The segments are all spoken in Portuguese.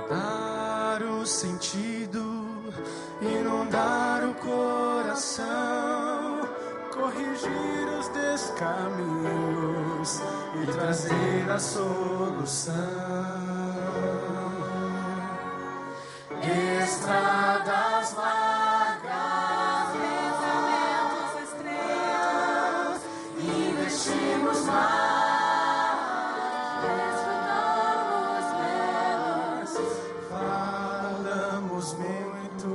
Dar o sentido, inundar o coração, corrigir os descaminhos e trazer a solução. Estradas largas, pensamentos estreitos, investimos mais, desfrutamos menos, falamos muito,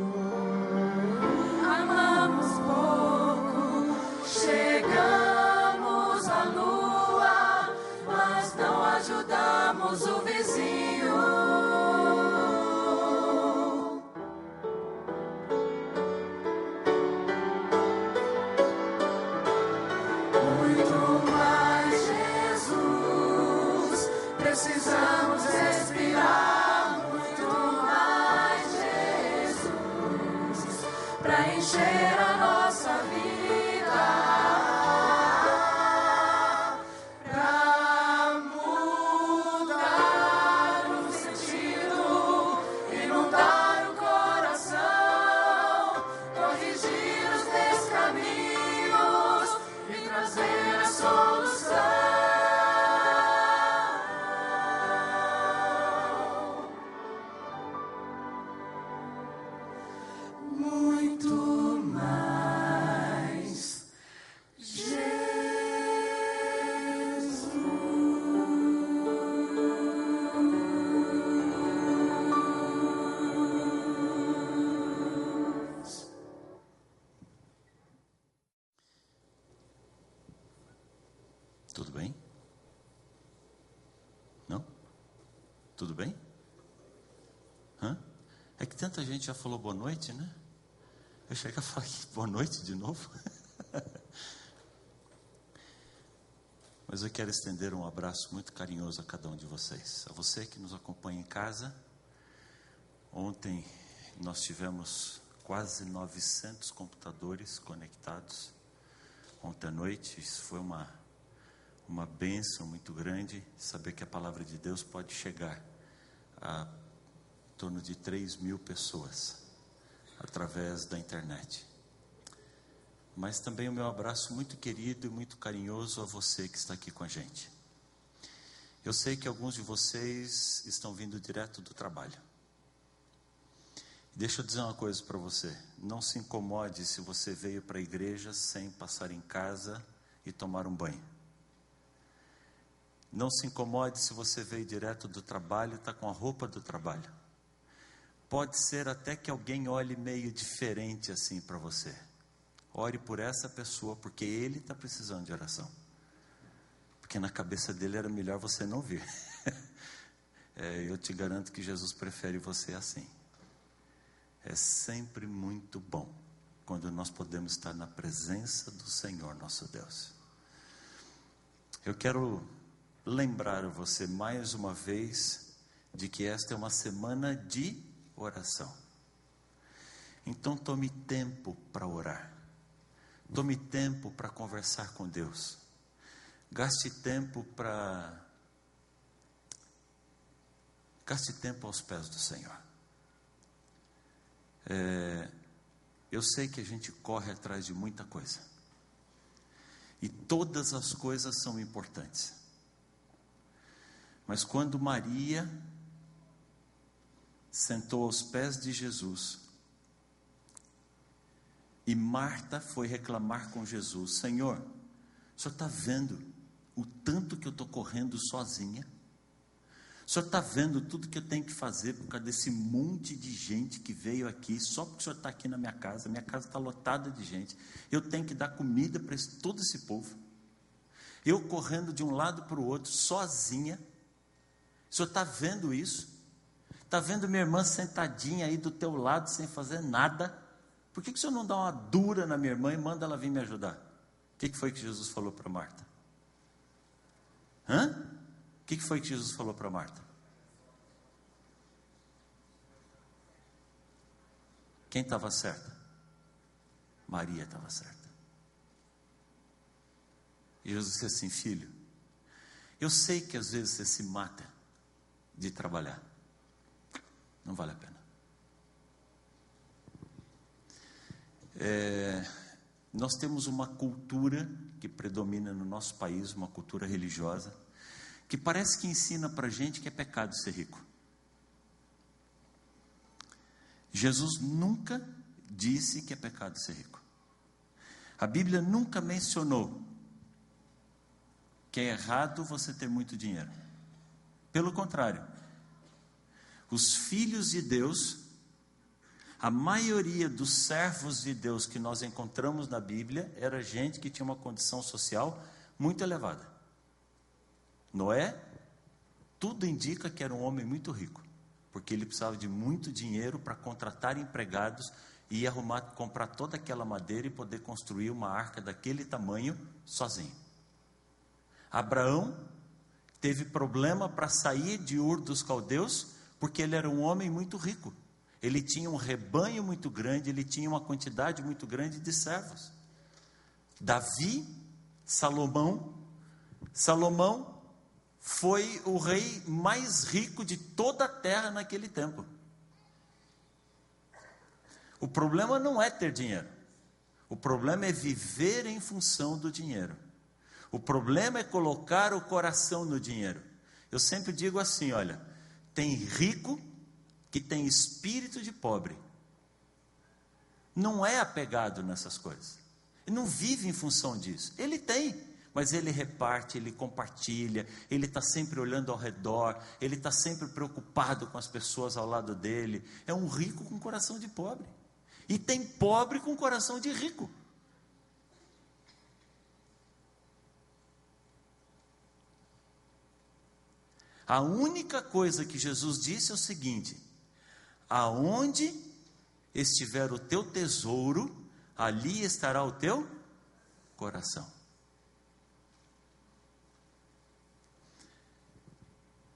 amamos pouco, chegamos à lua, mas não ajudamos o vizinho. Precisamos respirar muito mais, Jesus, para encher a nossa vida, para mudar o sentido, inundar o coração, corrigir os descaminhos e trazer a solução. Tudo bem? Não? Tudo bem? Hã? É que tanta gente já falou boa noite, né? Eu cheguei a falar boa noite de novo. Mas eu quero estender um abraço muito carinhoso a cada um de vocês. A você que nos acompanha em casa. Ontem nós tivemos quase 900 computadores conectados. Ontem à noite, isso foi uma bênção muito grande, saber que a palavra de Deus pode chegar a em torno de 3.000 pessoas, através da internet. Mas também o meu abraço muito querido e muito carinhoso a você que está aqui com a gente. Eu sei que alguns de vocês estão vindo direto do trabalho. Deixa eu dizer uma coisa para você, não se incomode se você veio para a igreja sem passar em casa e tomar um banho. Não se incomode se você veio direto do trabalho e está com a roupa do trabalho. Pode ser até que alguém olhe meio diferente assim para você. Ore por essa pessoa, porque ele está precisando de oração. Porque na cabeça dele era melhor você não vir. Eu te garanto que Jesus prefere você assim. É sempre muito bom quando nós podemos estar na presença do Senhor nosso Deus. Eu quero lembrar você mais uma vez de que esta é uma semana de oração. Então tome tempo para orar. Tome tempo para conversar com Deus. Gaste tempo aos pés do Senhor. Eu sei que a gente corre atrás de muita coisa. E todas as coisas são importantes. Mas quando Maria sentou aos pés de Jesus e Marta foi reclamar com Jesus: Senhor, o Senhor está vendo o tanto que eu estou correndo sozinha? O Senhor está vendo tudo que eu tenho que fazer por causa desse monte de gente que veio aqui, só porque o Senhor está aqui na minha casa está lotada de gente, eu tenho que dar comida para todo esse povo, eu correndo de um lado para o outro, sozinha. O Senhor está vendo isso? Está vendo minha irmã sentadinha aí do teu lado, sem fazer nada? Por que o Senhor não dá uma dura na minha irmã e manda ela vir me ajudar? O que foi que Jesus falou para Marta? O que foi que Jesus falou para Marta? Quem estava certa? Maria estava certa. E Jesus disse assim: filho, eu sei que às vezes você se mata de trabalhar. Não vale a pena. Nós temos uma cultura que predomina no nosso país, uma cultura religiosa, que parece que ensina para a gente que é pecado ser rico. Jesus nunca disse que é pecado ser rico. A Bíblia nunca mencionou que é errado você ter muito dinheiro. Pelo contrário, os filhos de Deus, a maioria dos servos de Deus que nós encontramos na Bíblia, era gente que tinha uma condição social muito elevada. Noé, tudo indica que era um homem muito rico, porque ele precisava de muito dinheiro para contratar empregados e comprar toda aquela madeira e poder construir uma arca daquele tamanho sozinho. Abraão teve problema para sair de Ur dos Caldeus, porque ele era um homem muito rico. Ele tinha um rebanho muito grande, ele tinha uma quantidade muito grande de servos. Davi, Salomão foi o rei mais rico de toda a terra naquele tempo. O problema não é ter dinheiro. O problema é viver em função do dinheiro. O problema é colocar o coração no dinheiro. Eu sempre digo assim, olha, tem rico que tem espírito de pobre. Não é apegado nessas coisas. Ele não vive em função disso. Ele tem, mas ele reparte, ele compartilha, ele está sempre olhando ao redor, ele está sempre preocupado com as pessoas ao lado dele. É um rico com coração de pobre. E tem pobre com coração de rico. A única coisa que Jesus disse é o seguinte: aonde estiver o teu tesouro, ali estará o teu coração.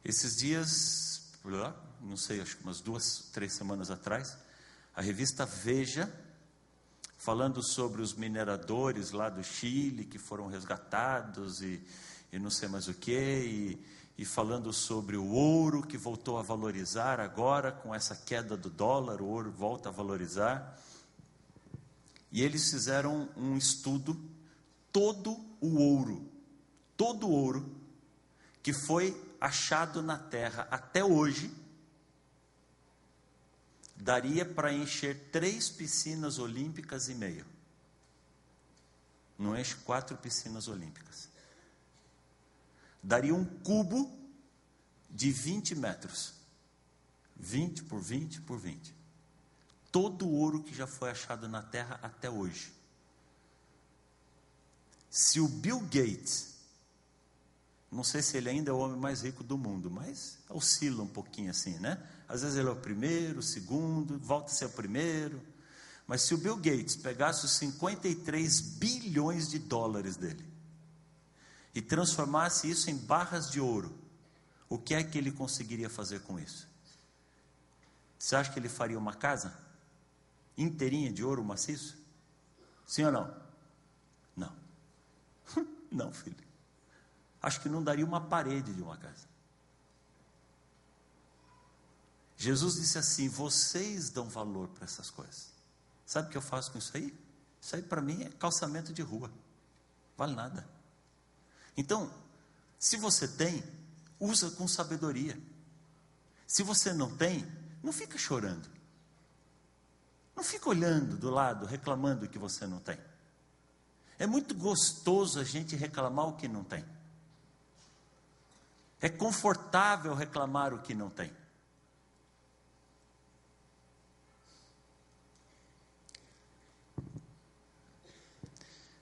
Esses dias, não sei, acho que umas 2, 3 semanas atrás, a revista Veja, falando sobre os mineradores lá do Chile, que foram resgatados e não sei mais o que, e falando sobre o ouro que voltou a valorizar agora, com essa queda do dólar, o ouro volta a valorizar. E eles fizeram um estudo, todo o ouro que foi achado na terra até hoje, daria para encher 3 piscinas olímpicas e meia. Não enche 4 piscinas olímpicas. Daria um cubo de 20 metros. 20 por 20 por 20. Todo o ouro que já foi achado na terra até hoje. Se o Bill Gates, não sei se ele ainda é o homem mais rico do mundo, mas oscila um pouquinho assim, né? Às vezes ele é o primeiro, o segundo, volta a ser o primeiro. Mas se o Bill Gates pegasse os 53 bilhões de dólares dele e transformasse isso em barras de ouro, o que é que ele conseguiria fazer com isso? Você acha que ele faria uma casa inteirinha de ouro maciço? Sim ou não? Não. Não, filho. Acho que não daria uma parede de uma casa. Jesus disse assim: vocês dão valor para essas coisas. Sabe o que eu faço com isso aí? Isso aí para mim é calçamento de rua. Vale nada. Então, se você tem, usa com sabedoria. Se você não tem, não fica chorando. Não fica olhando do lado, reclamando que você não tem. É muito gostoso a gente reclamar o que não tem. É confortável reclamar o que não tem.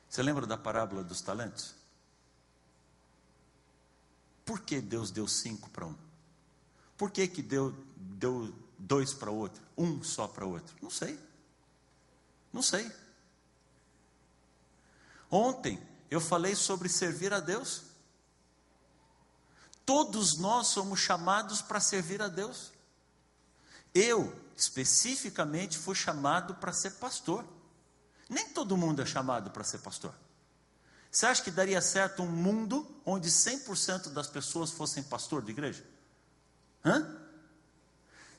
Você lembra da parábola dos talentos? Por que Deus deu 5 para um? Por que deu 2 para outro? 1 só para outro? Não sei. Não sei. Ontem eu falei sobre servir a Deus. Todos nós somos chamados para servir a Deus. Eu, especificamente, fui chamado para ser pastor. Nem todo mundo é chamado para ser pastor. Você acha que daria certo um mundo onde 100% das pessoas fossem pastor de igreja?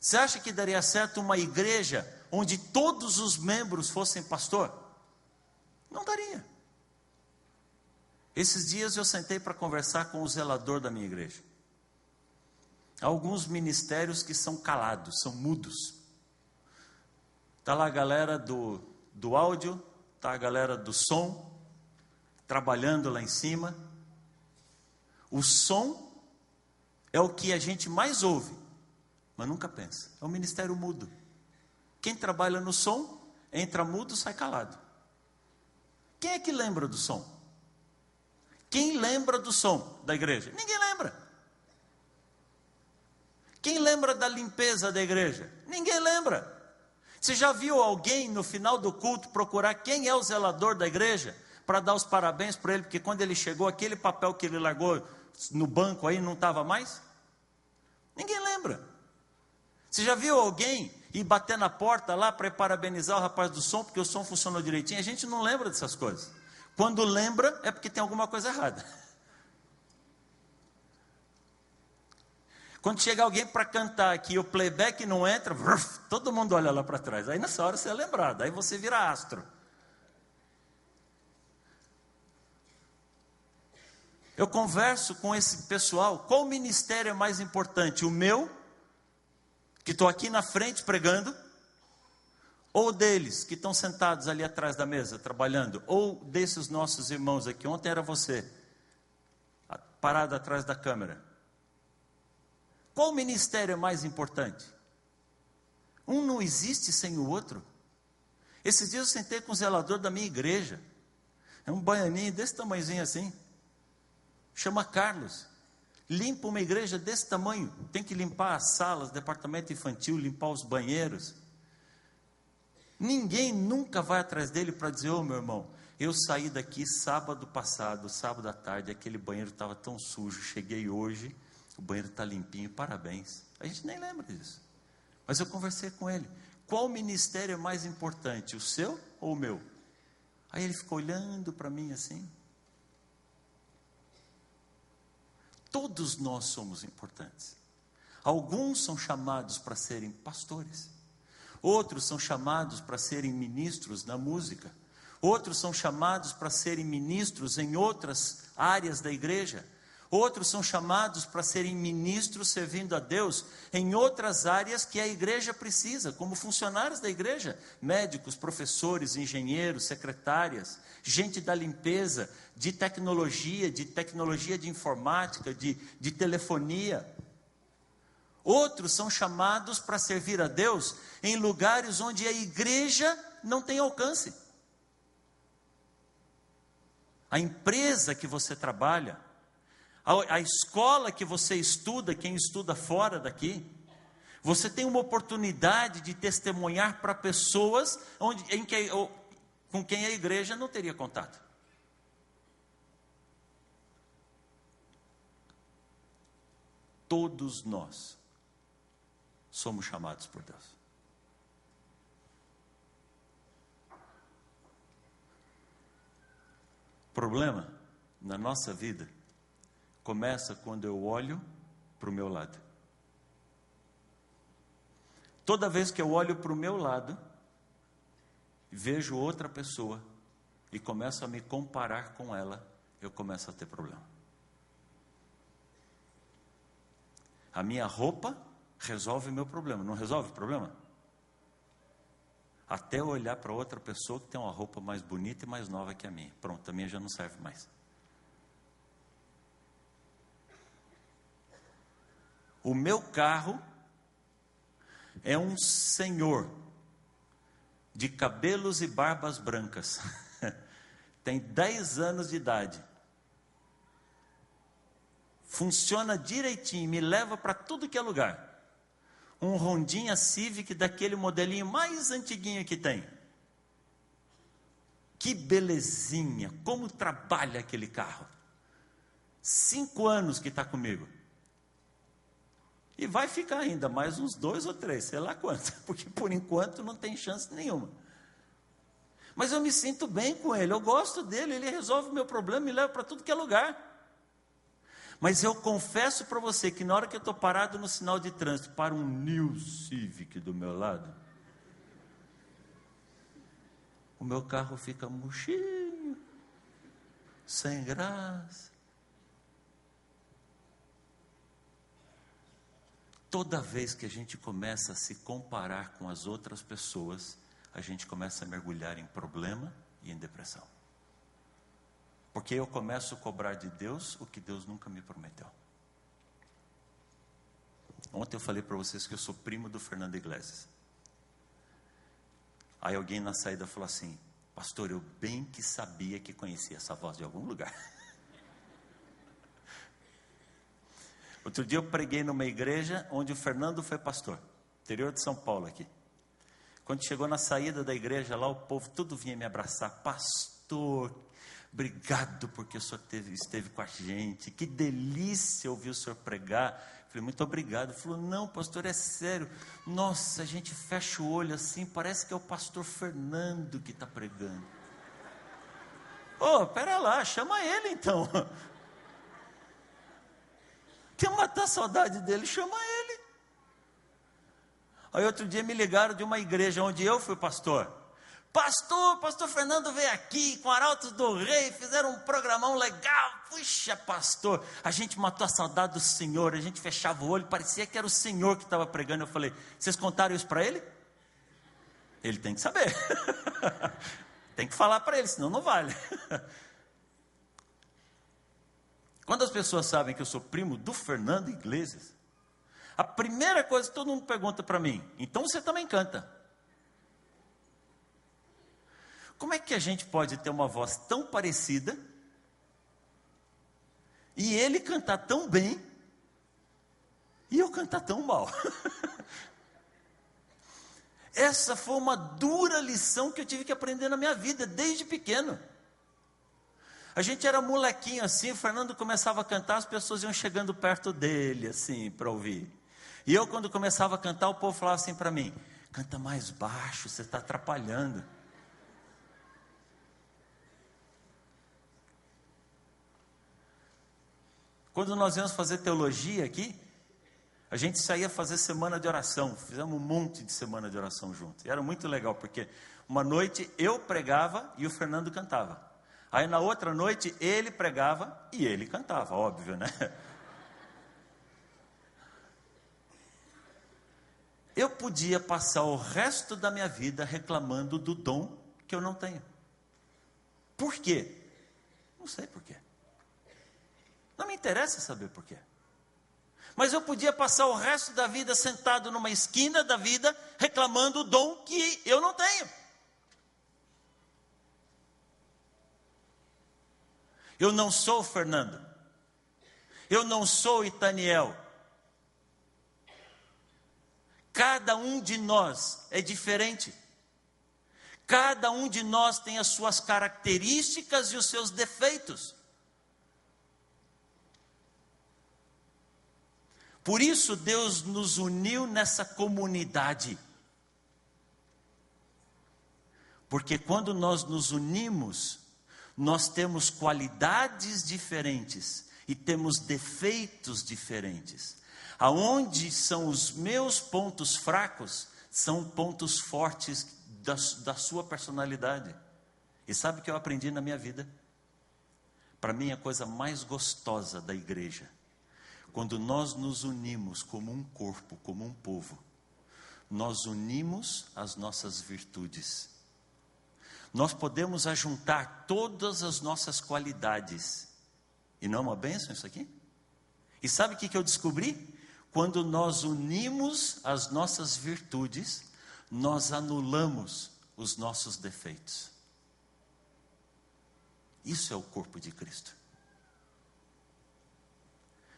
Você acha que daria certo uma igreja onde todos os membros fossem pastor? Não daria. Esses dias eu sentei para conversar com o zelador da minha igreja. Há alguns ministérios que são calados, são mudos. Está lá a galera do áudio, está a galera do som, trabalhando lá em cima. O som é o que a gente mais ouve, mas nunca pensa. É um ministério mudo. Quem trabalha no som, entra mudo, sai calado. Quem é que lembra do som? Quem lembra do som da igreja? Ninguém lembra. Quem lembra da limpeza da igreja? Ninguém lembra. Você já viu alguém no final do culto procurar quem é o zelador da igreja? Para dar os parabéns para ele, porque quando ele chegou, aquele papel que ele largou no banco aí não estava mais? Ninguém lembra. Você já viu alguém ir bater na porta lá para parabenizar o rapaz do som, porque o som funcionou direitinho? A gente não lembra dessas coisas. Quando lembra, é porque tem alguma coisa errada. Quando chega alguém para cantar aqui, o playback não entra, todo mundo olha lá para trás. Aí nessa hora você é lembrado, aí você vira astro. Eu converso com esse pessoal, qual ministério é mais importante? O meu, que estou aqui na frente pregando, ou deles, que estão sentados ali atrás da mesa, trabalhando, ou desses nossos irmãos aqui, ontem era você, parado atrás da câmera. Qual ministério é mais importante? Um não existe sem o outro. Esses dias eu sentei com o zelador da minha igreja, é um baianinho desse tamanhozinho assim, chama Carlos, limpa uma igreja desse tamanho, tem que limpar as salas, departamento infantil, limpar os banheiros. Ninguém nunca vai atrás dele para dizer, ô meu irmão, eu saí daqui sábado passado, sábado à tarde, aquele banheiro estava tão sujo, cheguei hoje, o banheiro está limpinho, parabéns. A gente nem lembra disso. Mas eu conversei com ele, qual ministério é mais importante, o seu ou o meu? Aí ele ficou olhando para mim assim. Todos nós somos importantes. Alguns são chamados para serem pastores. Outros são chamados para serem ministros na música. Outros são chamados para serem ministros em outras áreas da igreja. Outros são chamados para serem ministros servindo a Deus em outras áreas que a igreja precisa, como funcionários da igreja, médicos, professores, engenheiros, secretárias, gente da limpeza, de tecnologia de informática, de telefonia. Outros são chamados para servir a Deus em lugares onde a igreja não tem alcance. A empresa que você trabalha, a escola que você estuda, quem estuda fora daqui, você tem uma oportunidade de testemunhar para pessoas com quem a igreja não teria contato. Todos nós somos chamados por Deus. O problema na nossa vida começa quando eu olho para o meu lado. Toda vez que eu olho para o meu lado, vejo outra pessoa e começo a me comparar com ela, eu começo a ter problema. A minha roupa resolve o meu problema, não resolve o problema? Até eu olhar para outra pessoa que tem uma roupa mais bonita e mais nova que a minha. Pronto, a minha já não serve mais. O meu carro é um senhor de cabelos e barbas brancas. Tem 10 anos de idade. Funciona direitinho, me leva para tudo que é lugar. Um Hondinha Civic daquele modelinho mais antiguinho que tem. Que belezinha, como trabalha aquele carro. 5 anos que está comigo. E vai ficar ainda mais uns 2 ou 3, sei lá quanto, porque por enquanto não tem chance nenhuma. Mas eu me sinto bem com ele, eu gosto dele, ele resolve o meu problema, me leva para tudo que é lugar. Mas eu confesso para você que na hora que eu estou parado no sinal de trânsito, para um New Civic do meu lado, o meu carro fica murchinho, sem graça. Toda vez que a gente começa a se comparar com as outras pessoas, a gente começa a mergulhar em problema e em depressão. Porque eu começo a cobrar de Deus o que Deus nunca me prometeu. Ontem eu falei para vocês que eu sou primo do Fernando Iglesias. Aí alguém na saída falou assim: pastor, eu bem que sabia que conhecia essa voz de algum lugar. Outro dia eu preguei numa igreja onde o Fernando foi pastor, interior de São Paulo aqui. Quando chegou na saída da igreja lá, o povo tudo vinha me abraçar. Pastor, obrigado porque o senhor esteve com a gente. Que delícia ouvir o senhor pregar. Falei, muito obrigado. Ele falou, não, pastor, é sério. Nossa, a gente fecha o olho assim, parece que é o pastor Fernando que está pregando. Pera lá, chama ele então. Quer matar a saudade dele? Chama ele. Aí outro dia me ligaram de uma igreja onde eu fui pastor. Pastor Fernando veio aqui com Arautos do Rei, fizeram um programão legal. Puxa, pastor, a gente matou a saudade do Senhor, a gente fechava o olho, parecia que era o Senhor que estava pregando. Eu falei, vocês contaram isso para ele? Ele tem que saber. Tem que falar para ele, senão não vale. Quando as pessoas sabem que eu sou primo do Fernando Iglesias, a primeira coisa que todo mundo pergunta para mim, então você também canta. Como é que a gente pode ter uma voz tão parecida e ele cantar tão bem e eu cantar tão mal? Essa foi uma dura lição que eu tive que aprender na minha vida, desde pequeno. A gente era molequinho assim, o Fernando começava a cantar, as pessoas iam chegando perto dele, assim, para ouvir. E eu, quando começava a cantar, o povo falava assim para mim, canta mais baixo, você está atrapalhando. Quando nós íamos fazer teologia aqui, a gente saía fazer semana de oração, fizemos um monte de semana de oração junto. E era muito legal, porque uma noite eu pregava e o Fernando cantava. Aí na outra noite ele pregava e ele cantava, óbvio, né? Eu podia passar o resto da minha vida reclamando do dom que eu não tenho. Por quê? Não sei por quê. Não me interessa saber por quê. Mas eu podia passar o resto da vida sentado numa esquina da vida reclamando o dom que eu não tenho. Eu não sou o Fernando. Eu não sou o Itaniel. Cada um de nós é diferente. Cada um de nós tem as suas características e os seus defeitos. Por isso Deus nos uniu nessa comunidade. Porque quando nós nos unimos, nós temos qualidades diferentes e temos defeitos diferentes. Aonde são os meus pontos fracos, são pontos fortes da sua personalidade. E sabe o que eu aprendi na minha vida? Para mim a coisa mais gostosa da igreja, quando nós nos unimos como um corpo, como um povo, nós unimos as nossas virtudes. Nós podemos ajuntar todas as nossas qualidades. E não é uma bênção isso aqui? E sabe o que eu descobri? Quando nós unimos as nossas virtudes, nós anulamos os nossos defeitos. Isso é o corpo de Cristo.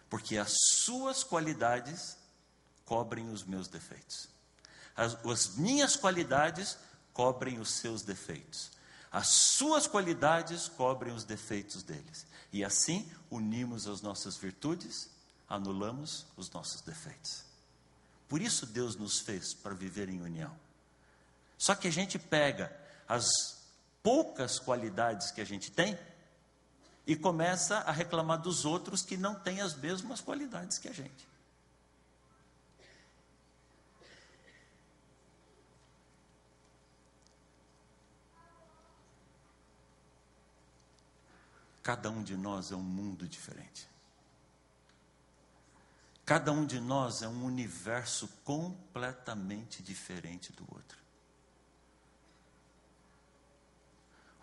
Porque as suas qualidades cobrem os meus defeitos. As minhas qualidades cobrem os seus defeitos. As suas qualidades cobrem os defeitos deles. E assim, unimos as nossas virtudes, anulamos os nossos defeitos. Por isso Deus nos fez para viver em união. Só que a gente pega as poucas qualidades que a gente tem e começa a reclamar dos outros que não têm as mesmas qualidades que a gente. Cada um de nós é um mundo diferente. Cada um de nós é um universo completamente diferente do outro.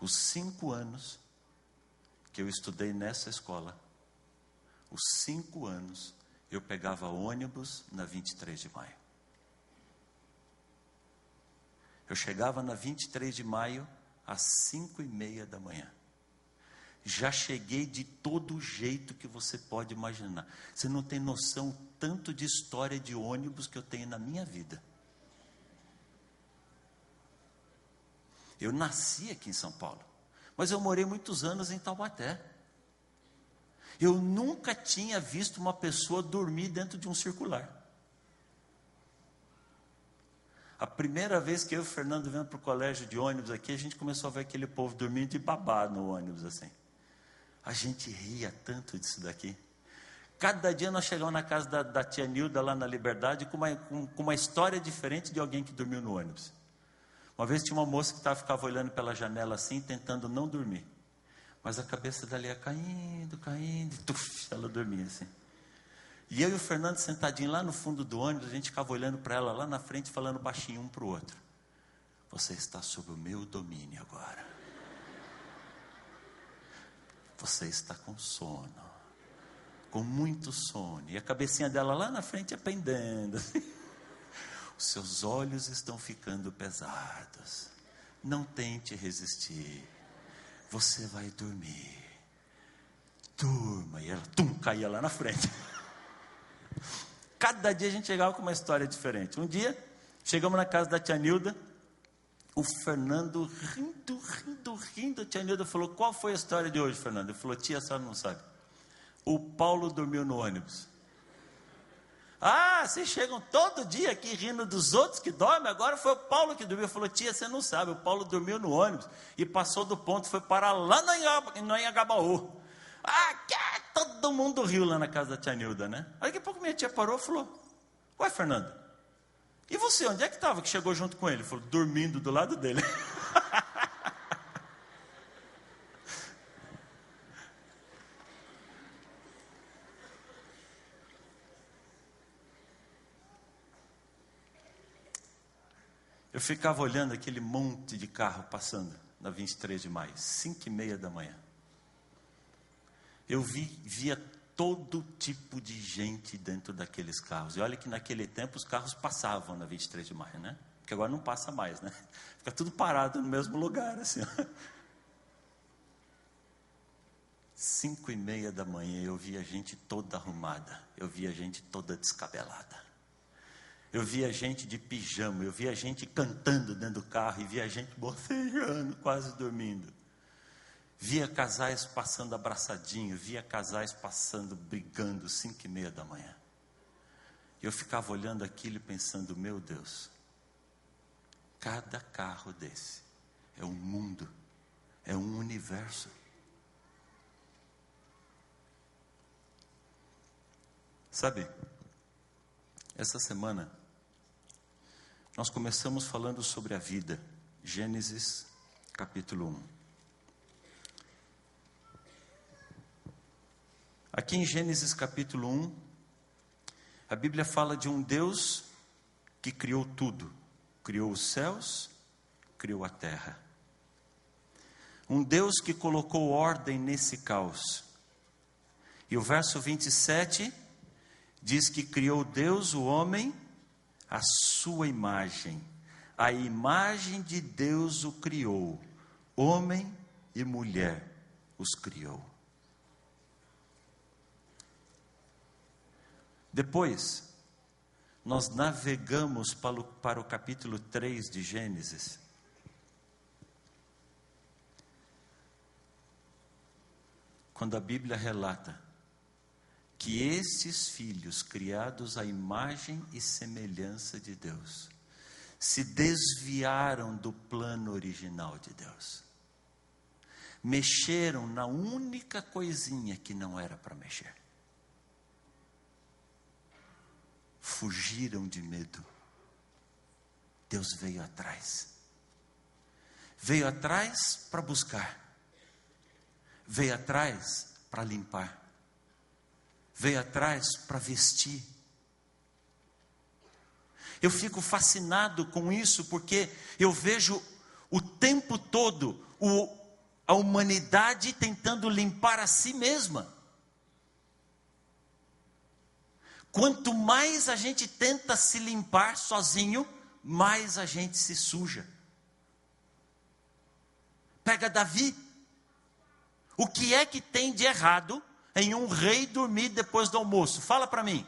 Os 5 anos que eu estudei nessa escola, os 5 anos eu pegava ônibus na 23 de maio. Eu chegava na 23 de maio às 5:30 da manhã. Já cheguei de todo jeito que você pode imaginar. Você não tem noção o tanto de história de ônibus que eu tenho na minha vida. Eu nasci aqui em São Paulo, mas eu morei muitos anos em Taubaté. Eu nunca tinha visto uma pessoa dormir dentro de um circular. A primeira vez que eu e o Fernando viemos para o colégio de ônibus aqui, a gente começou a ver aquele povo dormindo de babá no ônibus assim. A gente ria tanto disso daqui. Cada dia nós chegamos na casa da tia Nilda, lá na Liberdade, com uma história diferente de alguém que dormiu no ônibus. Uma vez tinha uma moça que ficava olhando pela janela assim, tentando não dormir. Mas a cabeça dela ia caindo, e tuf, ela dormia assim. E eu e o Fernando sentadinho lá no fundo do ônibus, a gente ficava olhando para ela lá na frente, falando baixinho um para o outro. Você está sob o meu domínio agora. Você está com sono, com muito sono, e a cabecinha dela lá na frente pendendo. Os seus olhos estão ficando pesados, não tente resistir, você vai dormir, durma. E ela caía lá na frente. Cada dia a gente chegava com uma história diferente. Um dia, chegamos na casa da tia Nilda, o Fernando rindo, a tia Nilda falou: qual foi a história de hoje, Fernando? Ele falou: tia, a senhora não sabe. O Paulo dormiu no ônibus. Ah, vocês chegam todo dia aqui rindo dos outros que dormem, agora foi o Paulo que dormiu. Ele falou: tia, você não sabe, o Paulo dormiu no ônibus e passou do ponto, foi parar lá no Anhangabaú. Ah, todo mundo riu lá na casa da tia Nilda, né? Aí daqui a pouco minha tia parou e falou: ué, Fernando, e você, onde é que estava que chegou junto com ele? Ele falou: dormindo do lado dele. Eu ficava olhando aquele monte de carro passando na 23 de maio, 5:30 da manhã. Eu via todo tipo de gente dentro daqueles carros. E olha que naquele tempo os carros passavam na 23 de maio, né? Porque agora não passa mais, né? Fica tudo parado no mesmo lugar, assim. 5:30 da manhã eu via gente toda arrumada. Eu via gente toda descabelada. Eu via gente de pijama. Eu via gente cantando dentro do carro. E via gente bocejando, quase dormindo. Via casais passando abraçadinho, via casais passando, brigando, 5:30 da manhã. Eu ficava olhando aquilo e pensando: meu Deus, cada carro desse é um mundo, é um universo. Sabe, essa semana, nós começamos falando sobre a vida, Gênesis capítulo 1. Aqui em Gênesis capítulo 1, a Bíblia fala de um Deus que criou tudo. Criou os céus, criou a terra. Um Deus que colocou ordem nesse caos. E o verso 27 diz que criou Deus o homem à sua imagem. A imagem de Deus o criou. Homem e mulher os criou. Depois, nós navegamos para o capítulo 3 de Gênesis. Quando a Bíblia relata que estes filhos, criados à imagem e semelhança de Deus, se desviaram do plano original de Deus. mexeram na única coisinha que não era para mexer. Fugiram de medo. Deus veio atrás. Veio atrás para buscar. Veio atrás para limpar. Veio atrás para vestir. Eu fico fascinado com isso, porque eu vejo o tempo todo a humanidade tentando limpar a si mesma. Quanto mais a gente tenta se limpar sozinho, mais a gente se suja. Pega Davi. O que é que tem de errado em um rei dormir depois do almoço? Fala para mim.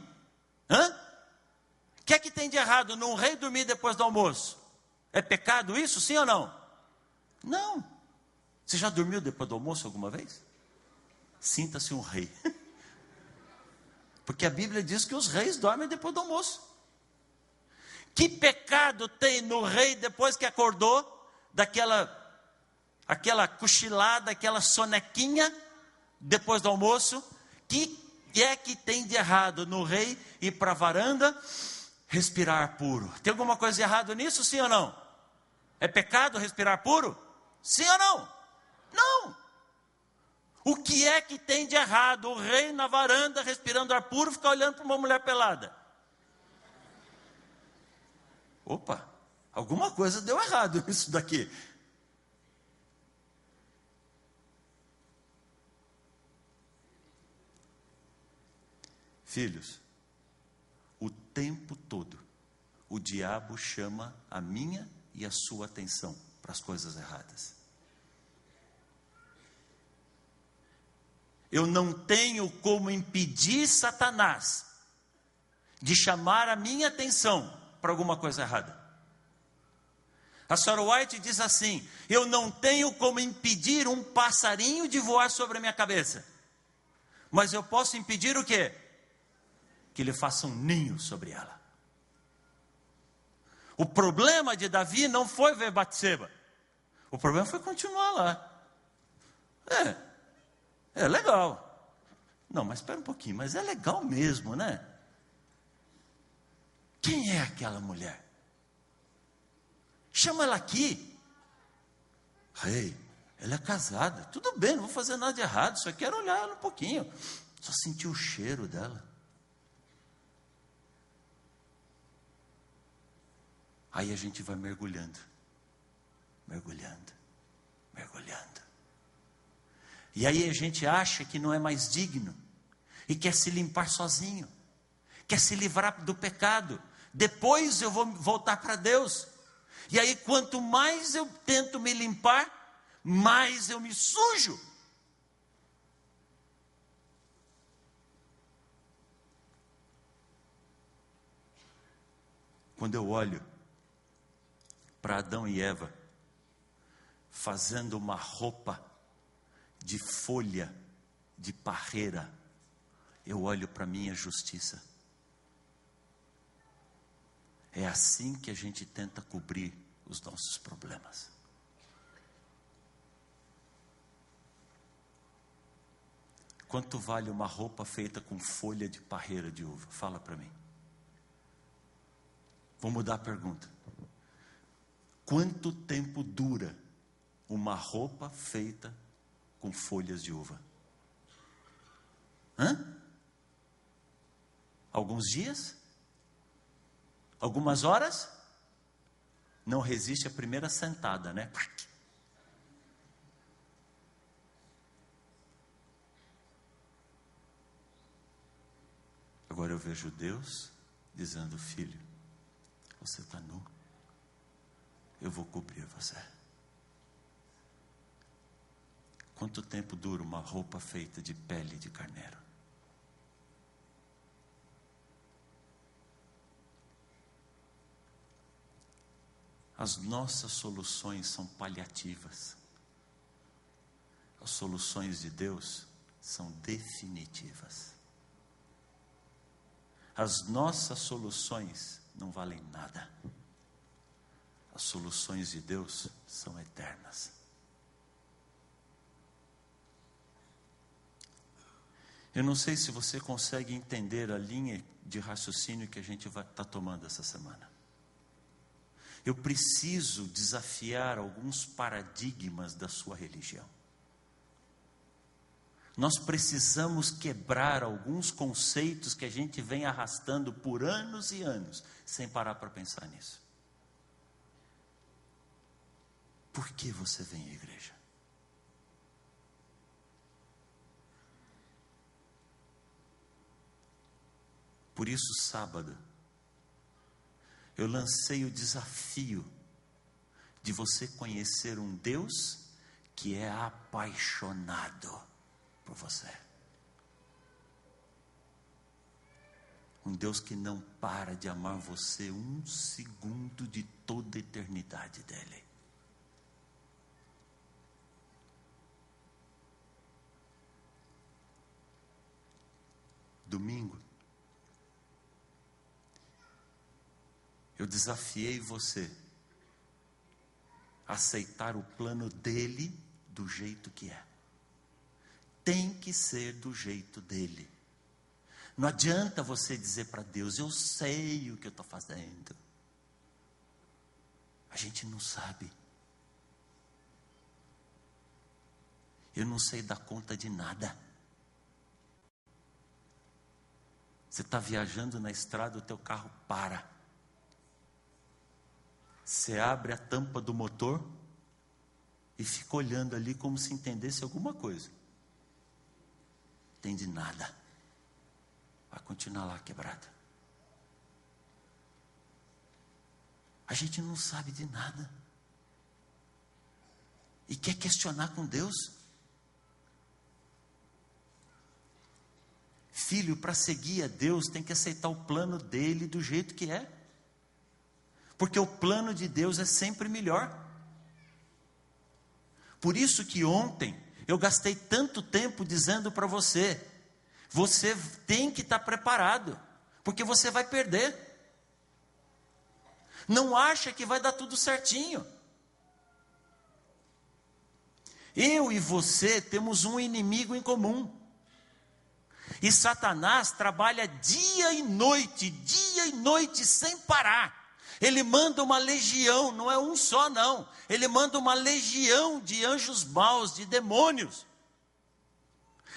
O que é que tem de errado num rei dormir depois do almoço? É pecado isso, sim ou não? Não. Você já dormiu depois do almoço alguma vez? Sinta-se um rei. Porque a Bíblia diz que os reis dormem depois do almoço. Que pecado tem no rei depois que acordou aquela cochilada, aquela sonequinha depois do almoço? Que é que tem de errado no rei ir para a varanda, respirar puro? Tem alguma coisa de errado nisso, sim ou não? É pecado respirar puro? Sim ou não? Não. O que é que tem de errado o rei na varanda respirando ar puro ficar olhando para uma mulher pelada? Opa, alguma coisa deu errado nisso daqui. Filhos, o tempo todo o diabo chama a minha e a sua atenção para as coisas erradas. Eu não tenho como impedir Satanás de chamar a minha atenção para alguma coisa errada. A Sarah White diz assim: eu não tenho como impedir um passarinho de voar sobre a minha cabeça, mas eu posso impedir o quê? Que ele faça um ninho sobre ela. O problema de Davi não foi ver Batseba. O problema foi continuar lá. É legal. Não, mas espera um pouquinho, mas é legal mesmo, né? Quem é aquela mulher? Chama ela aqui. Rei, ela é casada. Tudo bem, não vou fazer nada de errado, só quero olhar ela um pouquinho. Só sentir o cheiro dela. Aí a gente vai mergulhando. Mergulhando. Mergulhando. E aí a gente acha que não é mais digno. E quer se limpar sozinho. Quer se livrar do pecado. Depois eu vou voltar para Deus. E aí quanto mais eu tento me limpar, mais eu me sujo. Quando eu olho para Adão e Eva fazendo uma roupa de folha de parreira, eu olho para a minha justiça. É assim que a gente tenta cobrir os nossos problemas. Quanto vale uma roupa feita com folha de parreira de uva? Fala para mim. Vou mudar a pergunta. Quanto tempo dura uma roupa feita com folhas de uva? Alguns dias? Algumas horas? Não resiste a primeira sentada, né? Agora eu vejo Deus dizendo: filho, você está nu, eu vou cobrir você. Quanto tempo dura uma roupa feita de pele de carneiro? As nossas soluções são paliativas. As soluções de Deus são definitivas. As nossas soluções não valem nada. As soluções de Deus são eternas. Eu não sei se você consegue entender a linha de raciocínio que a gente vai estar tomando essa semana. Eu preciso desafiar alguns paradigmas da sua religião. Nós precisamos quebrar alguns conceitos que a gente vem arrastando por anos e anos, sem parar para pensar nisso. Por que você vem à igreja? Por isso, sábado, eu lancei o desafio de você conhecer um Deus que é apaixonado por você. Um Deus que não para de amar você um segundo de toda a eternidade dele. Domingo, eu desafiei você a aceitar o plano dele do jeito que é. Tem que ser do jeito dele. Não adianta você dizer para Deus, eu sei o que eu estou fazendo. A gente não sabe. Eu não sei dar conta de nada. Você está viajando na estrada, o teu carro para. Você abre a tampa do motor e fica olhando ali como se entendesse alguma coisa. Entende nada. Vai continuar lá quebrada. A gente não sabe de nada. E quer questionar com Deus. Filho, para seguir a Deus tem que aceitar o plano dele do jeito que é. Porque o plano de Deus é sempre melhor. Por isso que ontem eu gastei tanto tempo dizendo para você, você tem que estar preparado, porque você vai perder. Não acha que vai dar tudo certinho. Eu e você temos um inimigo em comum. E Satanás trabalha dia e noite, sem parar. Ele manda uma legião, não é um só não. Ele manda uma legião de anjos maus, de demônios,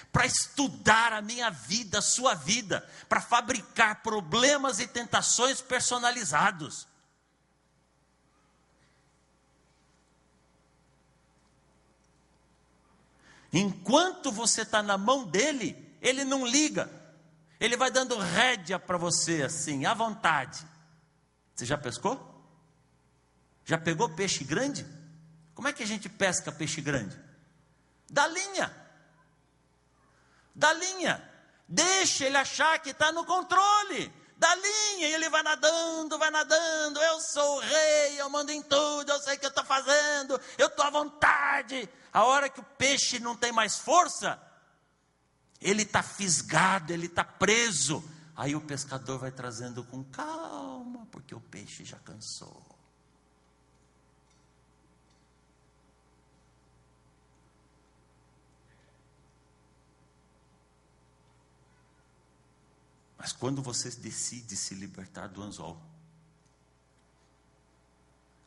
para estudar a minha vida, a sua vida, para fabricar problemas e tentações personalizados. Enquanto você está na mão dele, ele não liga. Ele vai dando rédea para você assim, à vontade. Você já pescou? Já pegou peixe grande? Como é que a gente pesca peixe grande? Da linha. Da linha. Deixa ele achar que está no controle. Da linha. E ele vai nadando, vai nadando. Eu sou o rei, eu mando em tudo, eu sei o que eu estou fazendo. Eu estou à vontade. A hora que o peixe não tem mais força, ele está fisgado, ele está preso. Aí o pescador vai trazendo com calma, porque o peixe já cansou. Mas quando você decide se libertar do anzol,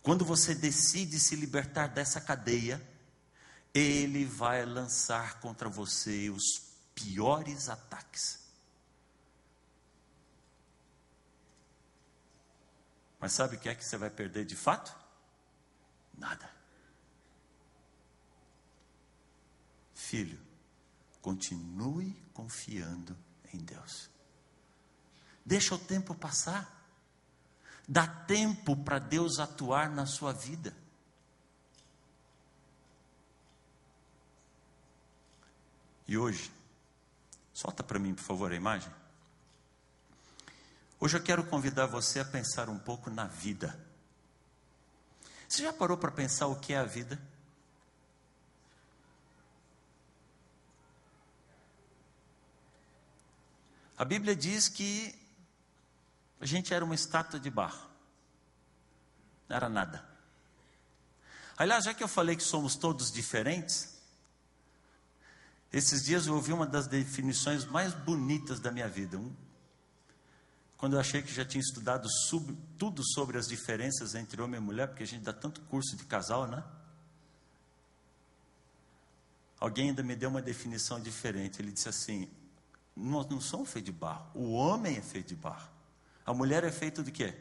quando você decide se libertar dessa cadeia, ele vai lançar contra você os piores ataques. Mas sabe o que é que você vai perder de fato? Nada. Filho, continue confiando em Deus. Deixa o tempo passar. Dá tempo para Deus atuar na sua vida. E hoje, solta para mim, por favor, a imagem. Hoje eu quero convidar você a pensar um pouco na vida. Você já parou para pensar o que é a vida? A Bíblia diz que a gente era uma estátua de barro. Não era nada. Aliás, já que eu falei que somos todos diferentes, Esses dias eu ouvi uma das definições mais bonitas da minha vida. Quando eu achei que já tinha estudado tudo sobre as diferenças entre homem e mulher, porque a gente dá tanto curso de casal, né? Alguém ainda me deu uma definição diferente. Ele disse assim: nós não somos feitos de barro, o homem é feito de barro. A mulher é feita de quê?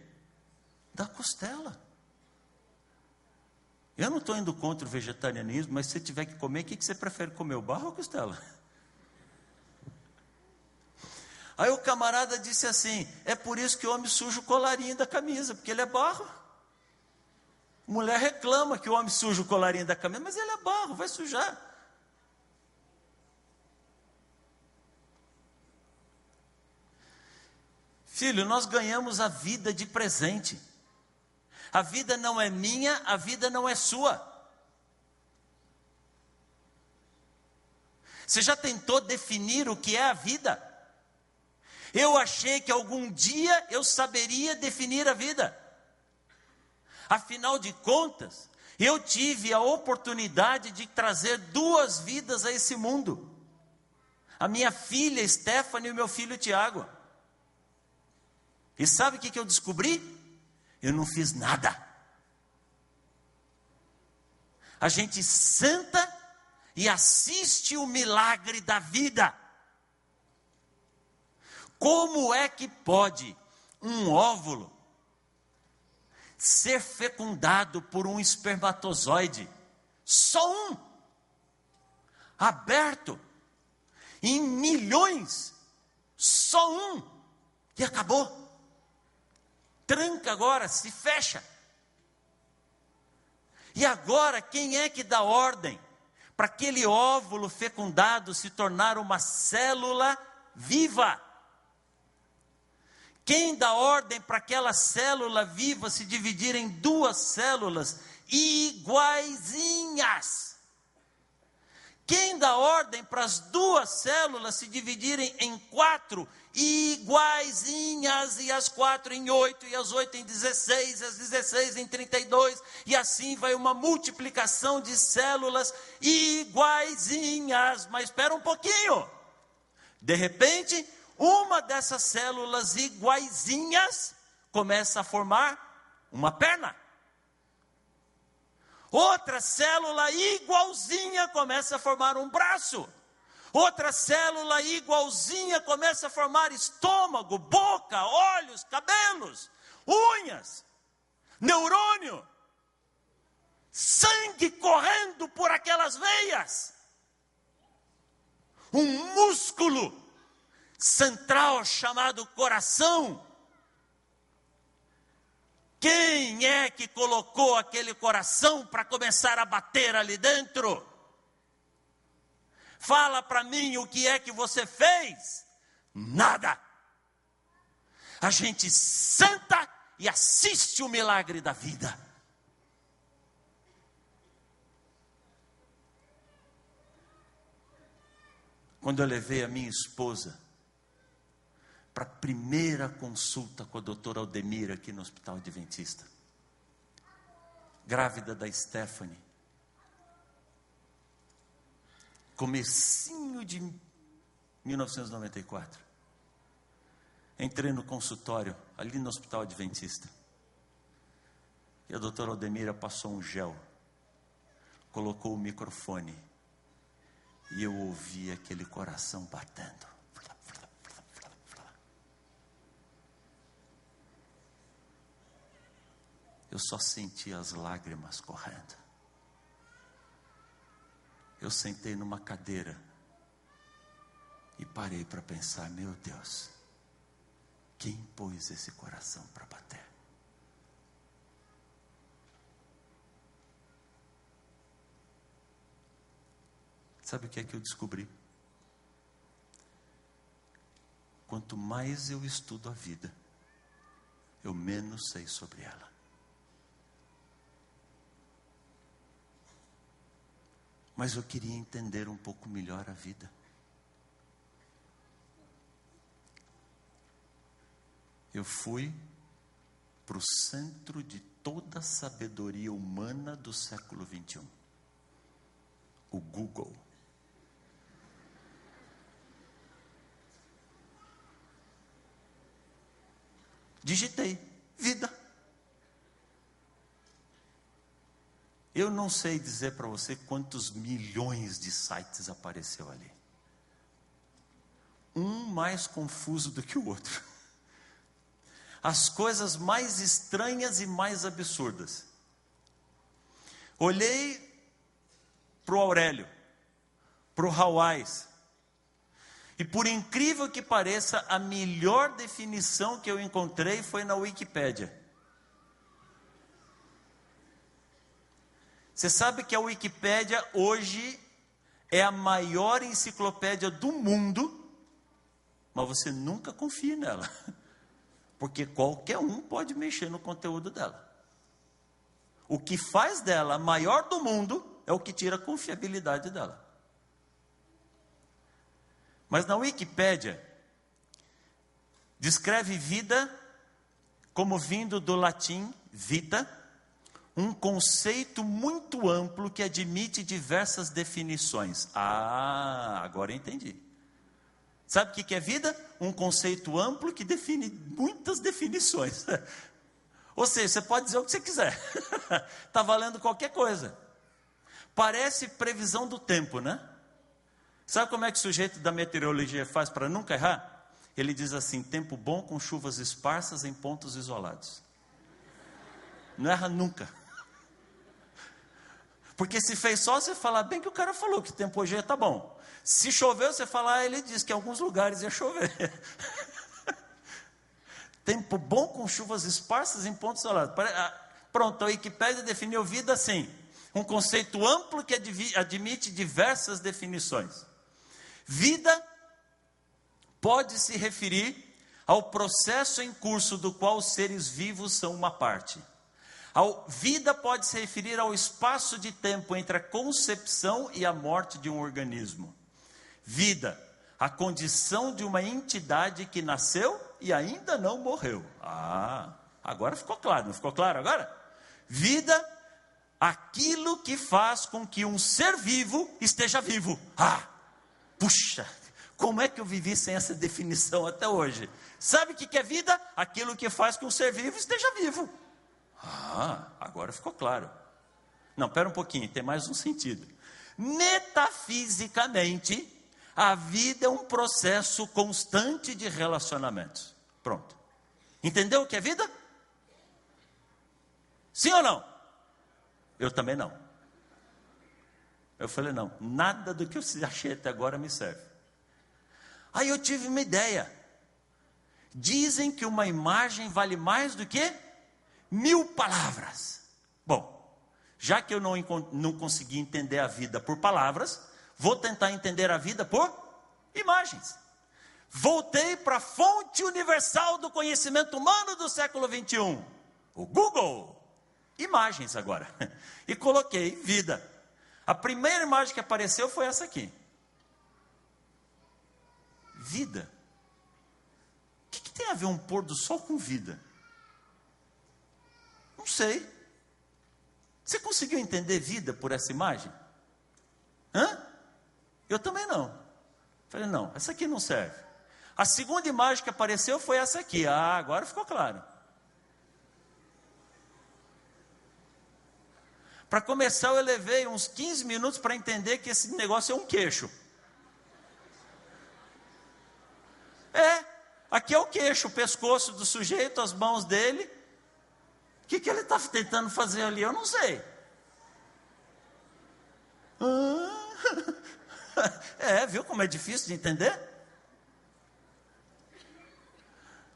Da costela. Eu não estou indo contra o vegetarianismo, mas se você tiver que comer, o que você prefere comer, o barro ou a costela? Aí o camarada disse assim: é por isso que o homem suja o colarinho da camisa, porque ele é barro. A mulher reclama que o homem suja o colarinho da camisa, mas ele é barro, vai sujar. Filho, nós ganhamos a vida de presente. A vida não é minha, a vida não é sua. Você já tentou definir o que é a vida? Eu achei que algum dia eu saberia definir a vida. Afinal de contas, eu tive a oportunidade de trazer 2 vidas a esse mundo. A minha filha Stephanie e o meu filho Tiago. E sabe o que eu descobri? Eu não fiz nada. A gente senta e assiste o milagre da vida. Como é que pode um óvulo ser fecundado por um espermatozoide? Só um. Aberto. Em milhões. Só um. E acabou. Tranca agora, se fecha. E agora, quem é que dá ordem para aquele óvulo fecundado se tornar uma célula viva? Quem dá ordem para aquela célula viva se dividir em 2 células iguaizinhas? Quem dá ordem para as 2 células se dividirem em 4 iguaizinhas, e as 4 em 8, e as 8 em 16, e as 16 em 32, e assim vai uma multiplicação de células iguaizinhas. Mas espera um pouquinho. De repente, uma dessas células iguaizinhas começa a formar uma perna. Outra célula igualzinha começa a formar um braço. Outra célula igualzinha começa a formar estômago, boca, olhos, cabelos, unhas, neurônio, sangue correndo por aquelas veias. Um músculo central chamado coração. Quem é que colocou aquele coração para começar a bater ali dentro? Fala para mim o que é que você fez? Nada. A gente senta e assiste o milagre da vida. Quando eu levei a minha esposa para a primeira consulta com a doutora Aldemira aqui no Hospital Adventista, grávida da Stephanie, comecinho de 1994, entrei no consultório ali no Hospital Adventista, e a doutora Aldemira passou um gel, colocou o microfone, e eu ouvi aquele coração batendo. Eu só senti as lágrimas correndo. Eu sentei numa cadeira e parei para pensar: meu Deus, quem pôs esse coração para bater? Sabe o que é que eu descobri? Quanto mais eu estudo a vida, eu menos sei sobre ela. Mas eu queria entender um pouco melhor a vida. Eu fui para o centro de toda a sabedoria humana do século XXI. O Google. digitei vida. Eu não sei dizer para você quantos milhões de sites apareceu ali. Um mais confuso do que o outro. As coisas mais estranhas e mais absurdas. Olhei para o Aurélio, para o Hawais, e por incrível que pareça, a melhor definição que eu encontrei foi na Wikipédia. Você sabe que a Wikipédia hoje é a maior enciclopédia do mundo, mas você nunca confie nela, porque qualquer um pode mexer no conteúdo dela. O que faz dela a maior do mundo é o que tira a confiabilidade dela. Mas na Wikipédia, descreve vida como vindo do latim vita, um conceito muito amplo que admite diversas definições. Ah, agora eu entendi. Sabe o que é vida? Um conceito amplo que define muitas definições. Ou seja, você pode dizer o que você quiser. Está valendo qualquer coisa. Parece previsão do tempo, né? Sabe como é que o sujeito da meteorologia faz para nunca errar? Ele diz assim: tempo bom com chuvas esparsas em pontos isolados. Não erra nunca. Porque se fez sol, você fala bem que o cara falou que o tempo hoje está bom. Se choveu, você fala, ele disse que em alguns lugares ia chover. Tempo bom com chuvas esparsas em pontos isolados. Pronto, a Wikipédia definiu vida assim: um conceito amplo que admite diversas definições. Vida pode se referir ao processo em curso do qual os seres vivos são uma parte. Vida pode se referir ao espaço de tempo entre a concepção e a morte de um organismo. Vida, a condição de uma entidade que nasceu e ainda não morreu. Ah, agora ficou claro, não ficou claro agora? Vida, aquilo que faz com que um ser vivo esteja vivo. Ah, puxa, como é que eu vivi sem essa definição até hoje? Sabe o que é vida? Aquilo que faz com que um ser vivo esteja vivo. Ah, agora ficou claro. Não, espera um pouquinho, tem mais um sentido. Metafisicamente, a vida é um processo constante de relacionamentos. Pronto. Entendeu o que é vida? Sim ou não? Eu também não. Eu falei, não, nada do que eu achei até agora me serve. Aí eu tive uma ideia. Dizem que uma imagem vale mais do que 1000 palavras. Bom, já que eu não consegui entender a vida por palavras, vou tentar entender a vida por imagens. Voltei para a fonte universal do conhecimento humano do século 21, o Google. Imagens agora. E coloquei vida. A primeira imagem que apareceu foi essa aqui. Vida. O que tem a ver um pôr do sol com vida? Não sei. Você conseguiu entender vida por essa imagem? Hã? Eu também não. Falei, não, essa aqui não serve. A segunda imagem que apareceu foi essa aqui. Ah, agora ficou claro. Para começar, eu levei uns 15 minutos para entender que esse negócio é um queixo. Aqui é o queixo, o pescoço do sujeito, as mãos dele. O que ele está tentando fazer ali? Eu não sei. Viu como é difícil de entender?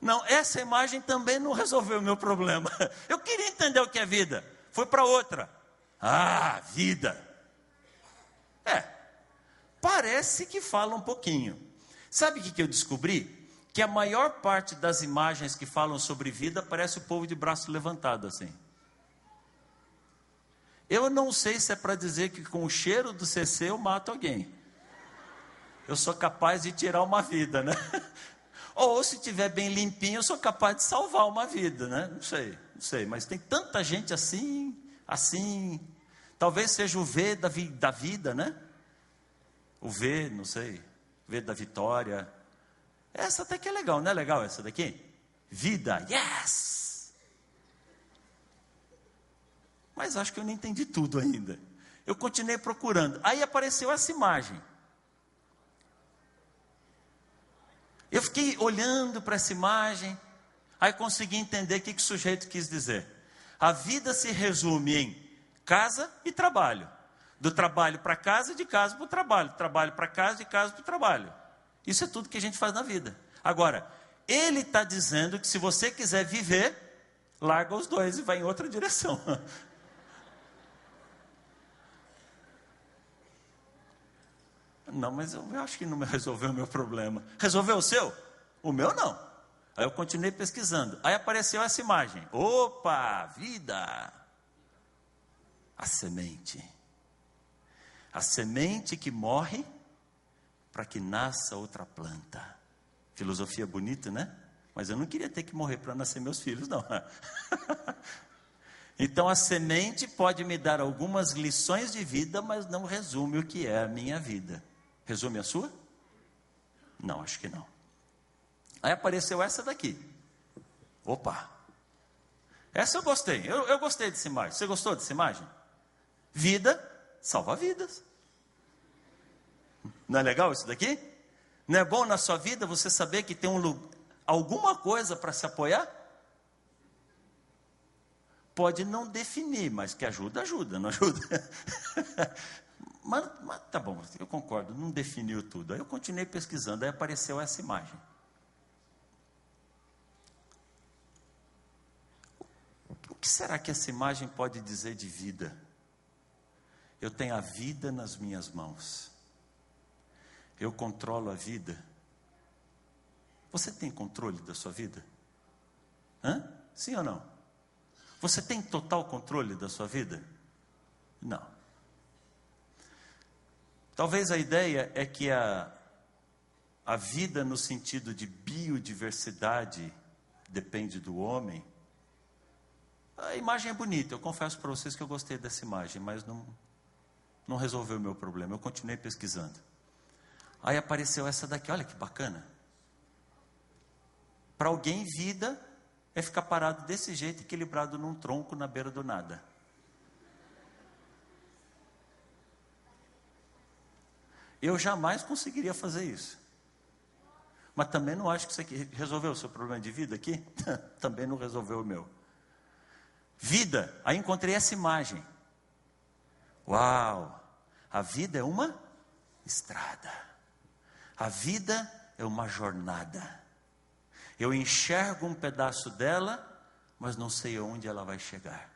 Não, essa imagem também não resolveu o meu problema. Eu queria entender o que é vida. Fui para outra. Ah, vida. Parece que fala um pouquinho. Sabe o que eu descobri? Que a maior parte das imagens que falam sobre vida parece o povo de braço levantado assim. Eu não sei se é para dizer que com o cheiro do CC eu mato alguém. Eu sou capaz de tirar uma vida, né? Ou se estiver bem limpinho, eu sou capaz de salvar uma vida, né? Não sei, mas tem tanta gente assim. Talvez seja o V da vida, né? O V, não sei, V da vitória. Essa até que é legal, não é legal essa daqui? Vida, yes! Mas acho que eu não entendi tudo ainda. Eu continuei procurando. Aí apareceu essa imagem. Eu fiquei olhando para essa imagem. Aí consegui entender o que o sujeito quis dizer. A vida se resume em casa e trabalho. Do trabalho para casa e de casa para o trabalho. Trabalho para casa, de casa para o trabalho. Isso é tudo que a gente faz na vida. Agora, ele está dizendo que se você quiser viver, larga os dois e vai em outra direção. Não, mas eu acho que não me resolveu o meu problema. Resolveu o seu? O meu não. Aí eu continuei pesquisando. Aí apareceu essa imagem. Opa, vida. A semente. A semente que morre para que nasça outra planta. Filosofia bonita, né? Mas eu não queria ter que morrer para nascer meus filhos, não. Então a semente pode me dar algumas lições de vida, mas não resume o que é a minha vida. Resume a sua? Não, acho que não. Aí apareceu essa daqui. Opa! Essa eu gostei. Eu gostei dessa imagem. Você gostou dessa imagem? Vida salva vidas. Não é legal isso daqui? Não é bom na sua vida você saber que tem alguma coisa para se apoiar? Pode não definir, mas que ajuda, ajuda, não ajuda? mas tá bom, eu concordo, não definiu tudo. Aí eu continuei pesquisando, aí apareceu essa imagem. O que será que essa imagem pode dizer de vida? Eu tenho a vida nas minhas mãos. Eu controlo a vida. Você tem controle da sua vida? Hã? Sim ou não? Você tem total controle da sua vida? Não. Talvez a ideia é que a vida no sentido de biodiversidade depende do homem. A imagem é bonita, eu confesso para vocês que eu gostei dessa imagem, mas não resolveu o meu problema, eu continuei pesquisando. Aí apareceu essa daqui, olha que bacana. Para alguém, vida é ficar parado desse jeito, equilibrado num tronco na beira do nada. Eu jamais conseguiria fazer isso. Mas também não acho que isso aqui resolveu o seu problema de vida aqui. Também não resolveu o meu. Vida, aí encontrei essa imagem. Uau! A vida é uma estrada. A vida é uma jornada. Eu enxergo um pedaço dela, mas não sei aonde ela vai chegar.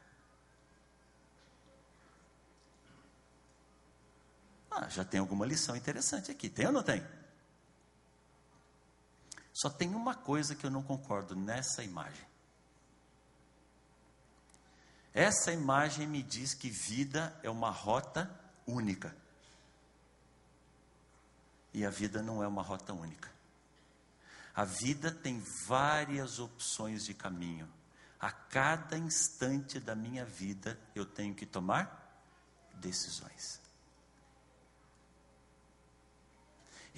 Já tem alguma lição interessante aqui. Tem ou não tem? Só tem uma coisa que eu não concordo nessa imagem. Essa imagem me diz que vida é uma rota única. E a vida não é uma rota única. A vida tem várias opções de caminho. A cada instante da minha vida eu tenho que tomar decisões.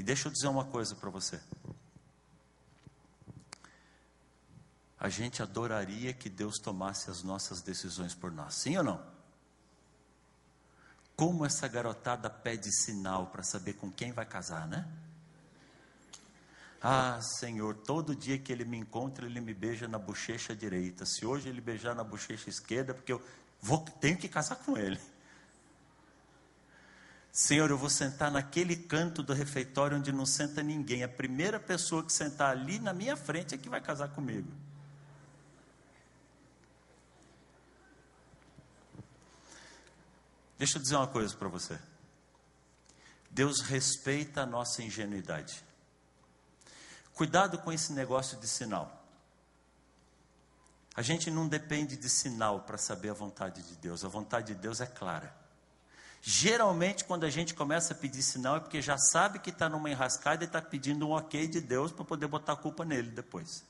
E deixa eu dizer uma coisa para você. A gente adoraria que Deus tomasse as nossas decisões por nós, sim ou não? Como essa garotada pede sinal para saber com quem vai casar, né? Ah, Senhor, todo dia que Ele me encontra, Ele me beija na bochecha direita. Se hoje Ele beijar na bochecha esquerda, porque eu tenho que casar com Ele. Senhor, eu vou sentar naquele canto do refeitório onde não senta ninguém. A primeira pessoa que sentar ali na minha frente é que vai casar comigo. Deixa eu dizer uma coisa para você. Deus respeita a nossa ingenuidade. Cuidado com esse negócio de sinal. A gente não depende de sinal para saber a vontade de Deus. A vontade de Deus é clara. Geralmente, quando a gente começa a pedir sinal, é porque já sabe que está numa enrascada e está pedindo um ok de Deus para poder botar a culpa nele depois.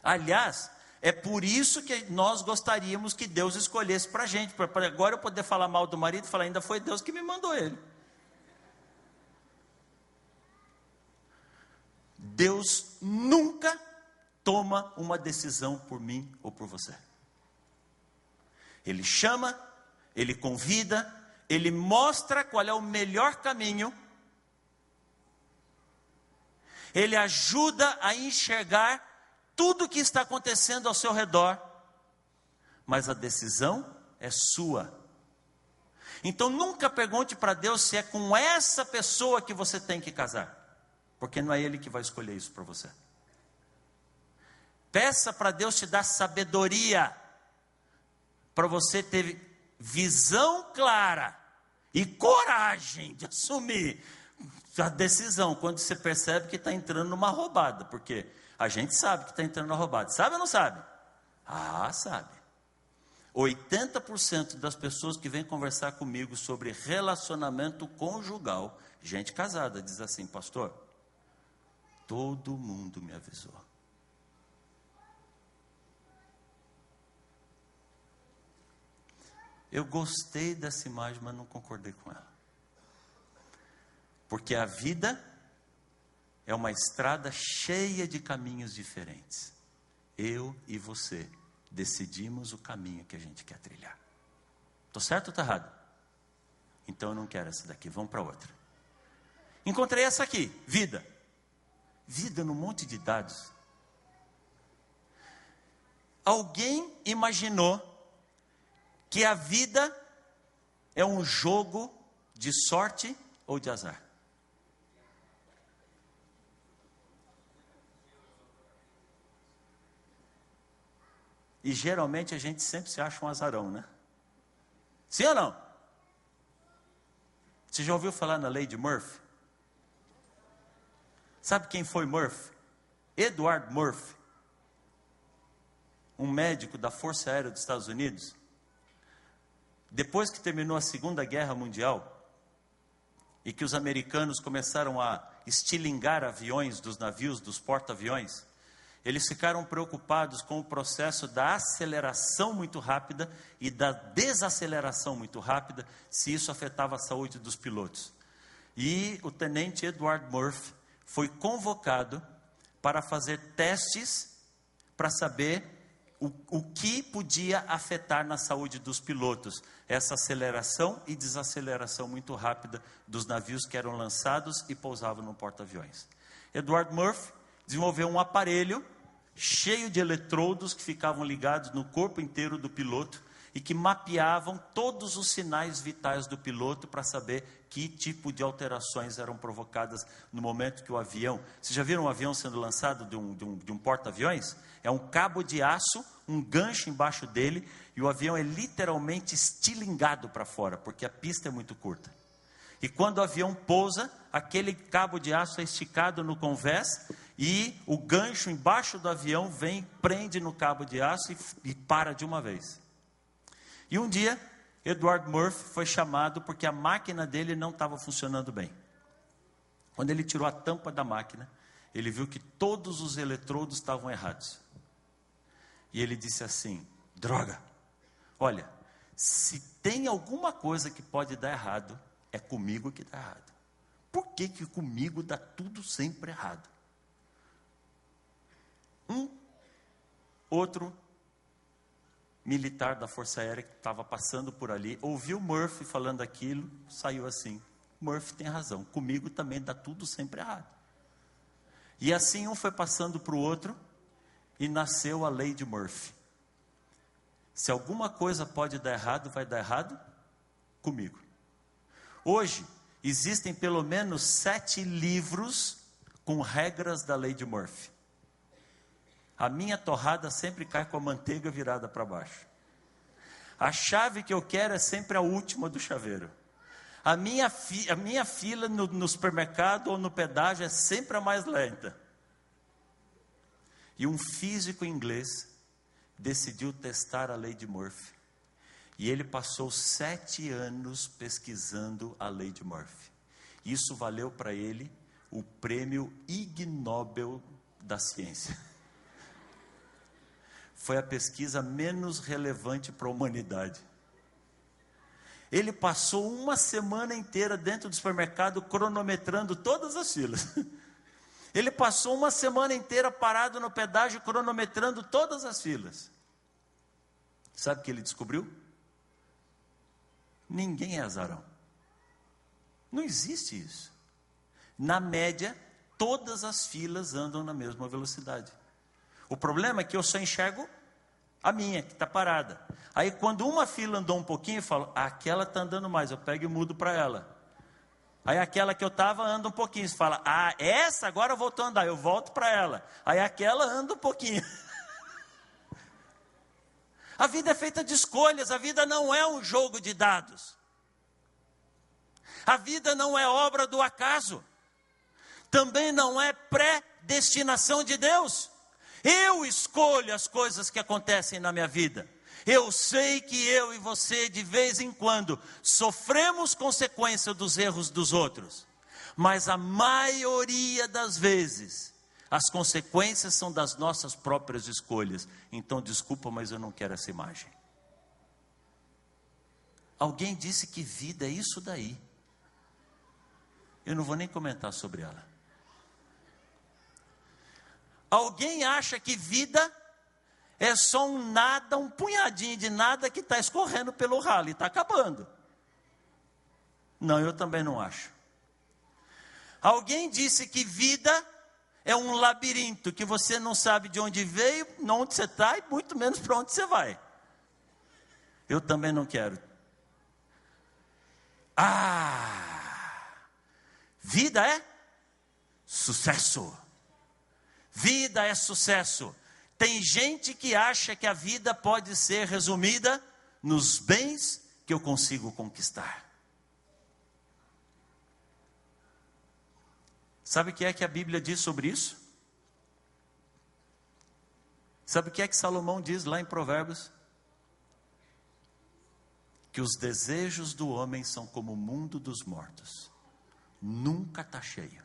Aliás, é por isso que nós gostaríamos que Deus escolhesse para a gente, para agora eu poder falar mal do marido e falar, ainda foi Deus que me mandou ele. Deus nunca toma uma decisão por mim ou por você. Ele chama, ele convida, ele mostra qual é o melhor caminho, ele ajuda a enxergar tudo o que está acontecendo ao seu redor, mas a decisão é sua. Então nunca pergunte para Deus se é com essa pessoa que você tem que casar, porque não é Ele que vai escolher isso para você. Peça para Deus te dar sabedoria, para você ter visão clara e coragem de assumir a decisão, quando você percebe que está entrando numa roubada, porque a gente sabe que está entrando numa roubada, sabe ou não sabe? Ah, sabe. 80% das pessoas que vêm conversar comigo sobre relacionamento conjugal, gente casada, diz assim: pastor, todo mundo me avisou. Eu gostei dessa imagem, mas não concordei com ela. Porque a vida é uma estrada cheia de caminhos diferentes. Eu e você decidimos o caminho que a gente quer trilhar. Estou certo ou estou errado? Então eu não quero essa daqui, vamos para outra. Encontrei essa aqui, vida. Vida num monte de dados. Alguém imaginou que a vida é um jogo de sorte ou de azar? E geralmente a gente sempre se acha um azarão, né? Sim ou não? Você já ouviu falar na lei de Murphy? Sabe quem foi Murphy? Edward Murphy, um médico da Força Aérea dos Estados Unidos. Depois que terminou a Segunda Guerra Mundial, e que os americanos começaram a estilingar aviões dos navios, dos porta-aviões, eles ficaram preocupados com o processo da aceleração muito rápida e da desaceleração muito rápida, se isso afetava a saúde dos pilotos. E o tenente Edward Murphy foi convocado para fazer testes para saber o que podia afetar na saúde dos pilotos, essa aceleração e desaceleração muito rápida dos navios que eram lançados e pousavam no porta-aviões. Edward Murphy desenvolveu um aparelho cheio de eletrodos que ficavam ligados no corpo inteiro do piloto e que mapeavam todos os sinais vitais do piloto para saber que tipo de alterações eram provocadas no momento que o avião... Vocês já viram um avião sendo lançado de um porta-aviões? É um cabo de aço, um gancho embaixo dele, e o avião é literalmente estilingado para fora, porque a pista é muito curta. E quando o avião pousa, aquele cabo de aço é esticado no convés, e o gancho embaixo do avião vem, prende no cabo de aço e para de uma vez. E um dia, Edward Murphy foi chamado porque a máquina dele não estava funcionando bem. Quando ele tirou a tampa da máquina, ele viu que todos os eletrodos estavam errados. E ele disse assim: droga, olha, se tem alguma coisa que pode dar errado, é comigo que dá errado. Por que que comigo dá tudo sempre errado? Outro militar da Força Aérea que estava passando por ali, ouviu Murphy falando aquilo, saiu assim: Murphy tem razão, comigo também dá tudo sempre errado. E assim um foi passando para o outro, e nasceu a lei de Murphy. Se alguma coisa pode dar errado, vai dar errado comigo. Hoje, existem pelo menos 7 livros com regras da lei de Murphy. A minha torrada sempre cai com a manteiga virada para baixo. A chave que eu quero é sempre a última do chaveiro. A minha fila no supermercado ou no pedágio é sempre a mais lenta. E um físico inglês decidiu testar a lei de Murphy. E ele passou 7 anos pesquisando a lei de Murphy. Isso valeu para ele o prêmio Ig Nobel da ciência. Foi a pesquisa menos relevante para a humanidade. Ele passou uma semana inteira dentro do supermercado cronometrando todas as filas. Ele passou uma semana inteira parado no pedágio, cronometrando todas as filas. Sabe o que ele descobriu? Ninguém é azarão. Não existe isso. Na média, todas as filas andam na mesma velocidade. O problema é que eu só enxergo a minha, que está parada. Aí quando uma fila andou um pouquinho, eu falo, aquela está andando mais, eu pego e mudo para ela. Aí aquela que eu estava anda um pouquinho, você fala, essa agora voltou a andar, eu volto para ela. Aí aquela anda um pouquinho. A vida é feita de escolhas, a vida não é um jogo de dados. A vida não é obra do acaso. Também não é predestinação de Deus. Eu escolho as coisas que acontecem na minha vida. Eu sei que eu e você, de vez em quando, sofremos consequência dos erros dos outros. Mas a maioria das vezes, as consequências são das nossas próprias escolhas. Então, desculpa, mas eu não quero essa imagem. Alguém disse que vida é isso daí. Eu não vou nem comentar sobre ela. Alguém acha que vida é só um nada, um punhadinho de nada que está escorrendo pelo ralo e está acabando. Não, eu também não acho. Alguém disse que vida é um labirinto, que você não sabe de onde veio, onde você está e muito menos para onde você vai. Eu também não quero. Vida é sucesso. Vida é sucesso. Tem gente que acha que a vida pode ser resumida nos bens que eu consigo conquistar. Sabe o que é que a Bíblia diz sobre isso? Sabe o que é que Salomão diz lá em Provérbios? Que os desejos do homem são como o mundo dos mortos. Nunca está cheio.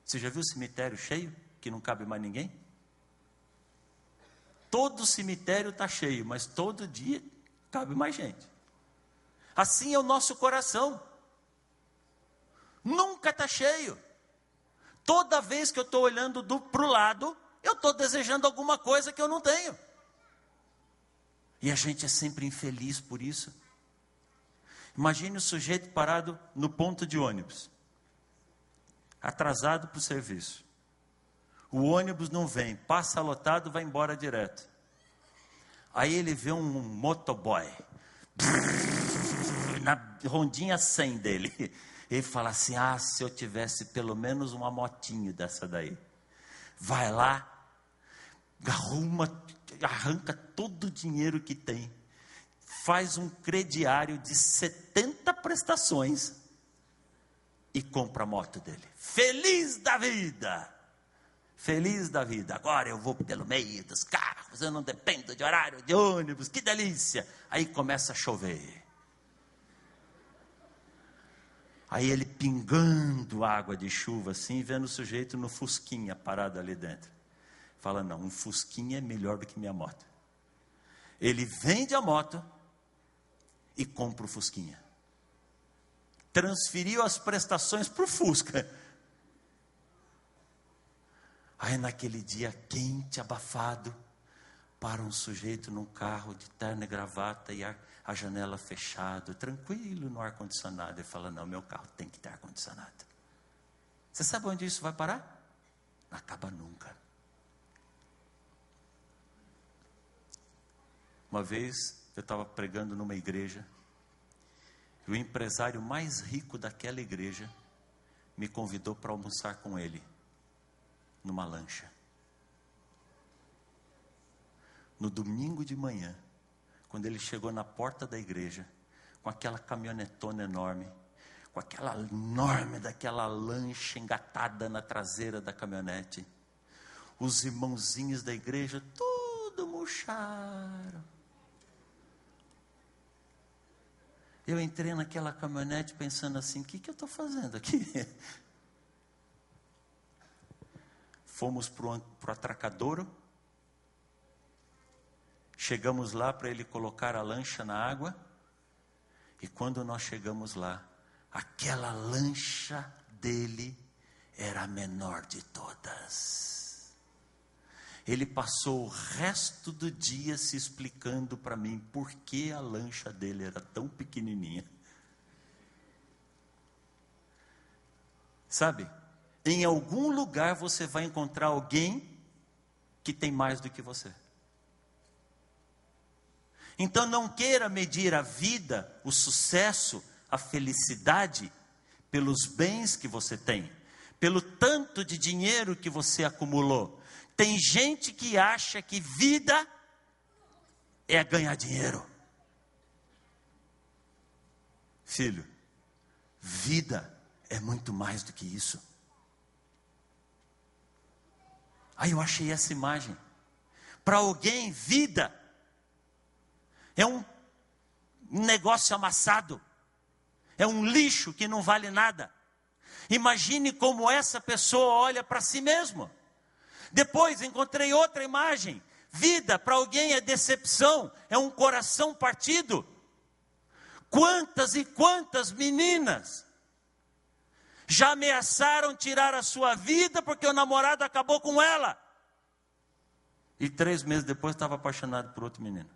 Você já viu o cemitério cheio? Que não cabe mais ninguém? Todo cemitério está cheio, mas todo dia cabe mais gente. Assim é o nosso coração. Nunca está cheio. Toda vez que eu estou olhando para o lado, eu estou desejando alguma coisa que eu não tenho. E a gente é sempre infeliz por isso. Imagine o sujeito parado no ponto de ônibus, atrasado para o serviço. O ônibus não vem, passa lotado, vai embora direto. Aí ele vê um motoboy, na rondinha 100 dele. Ele fala assim, se eu tivesse pelo menos uma motinho dessa daí. Vai lá, arranca todo o dinheiro que tem. Faz um crediário de 70 prestações e compra a moto dele. Feliz da vida! Feliz da vida, agora eu vou pelo meio dos carros, eu não dependo de horário de ônibus, que delícia. Aí começa a chover. Aí ele pingando água de chuva assim, vendo o sujeito no fusquinha parado ali dentro. Fala, não, um fusquinha é melhor do que minha moto. Ele vende a moto e compra o fusquinha. Transferiu as prestações para o Fusca. Aí naquele dia quente, abafado, para um sujeito num carro de terno e gravata e a janela fechada, tranquilo no ar-condicionado. Ele fala, não, meu carro tem que ter ar-condicionado. Você sabe onde isso vai parar? Não acaba nunca. Uma vez eu estava pregando numa igreja, e o empresário mais rico daquela igreja me convidou para almoçar com ele. Numa lancha. No domingo de manhã, quando ele chegou na porta da igreja, com aquela caminhonetona enorme, com aquela enorme daquela lancha engatada na traseira da caminhonete, os irmãozinhos da igreja, tudo murcharam. Eu entrei naquela caminhonete pensando assim, o que eu estou fazendo aqui? Fomos para o atracadouro, chegamos lá para ele colocar a lancha na água, e quando nós chegamos lá, aquela lancha dele era a menor de todas. Ele passou o resto do dia se explicando para mim por que a lancha dele era tão pequenininha. Sabe, em algum lugar você vai encontrar alguém que tem mais do que você. Então não queira medir a vida, o sucesso, a felicidade, pelos bens que você tem, pelo tanto de dinheiro que você acumulou. Tem gente que acha que vida é ganhar dinheiro. Filho, vida é muito mais do que isso. Aí eu achei essa imagem. Para alguém, vida é um negócio amassado, é um lixo que não vale nada. Imagine como essa pessoa olha para si mesmo. Depois encontrei outra imagem. Vida para alguém é decepção, é um coração partido. Quantas e quantas meninas já ameaçaram tirar a sua vida porque o namorado acabou com ela. E 3 meses depois estava apaixonado por outro menino.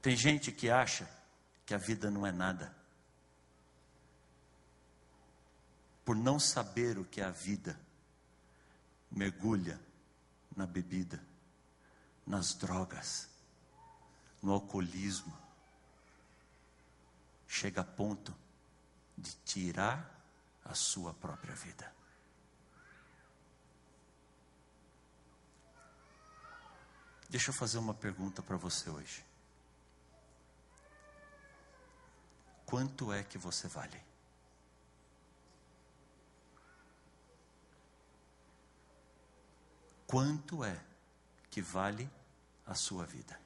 Tem gente que acha que a vida não é nada. Por não saber o que é a vida, mergulha na bebida, nas drogas, no alcoolismo. Chega a ponto de tirar a sua própria vida. Deixa eu fazer uma pergunta para você hoje. Quanto é que você vale? Quanto é que vale a sua vida?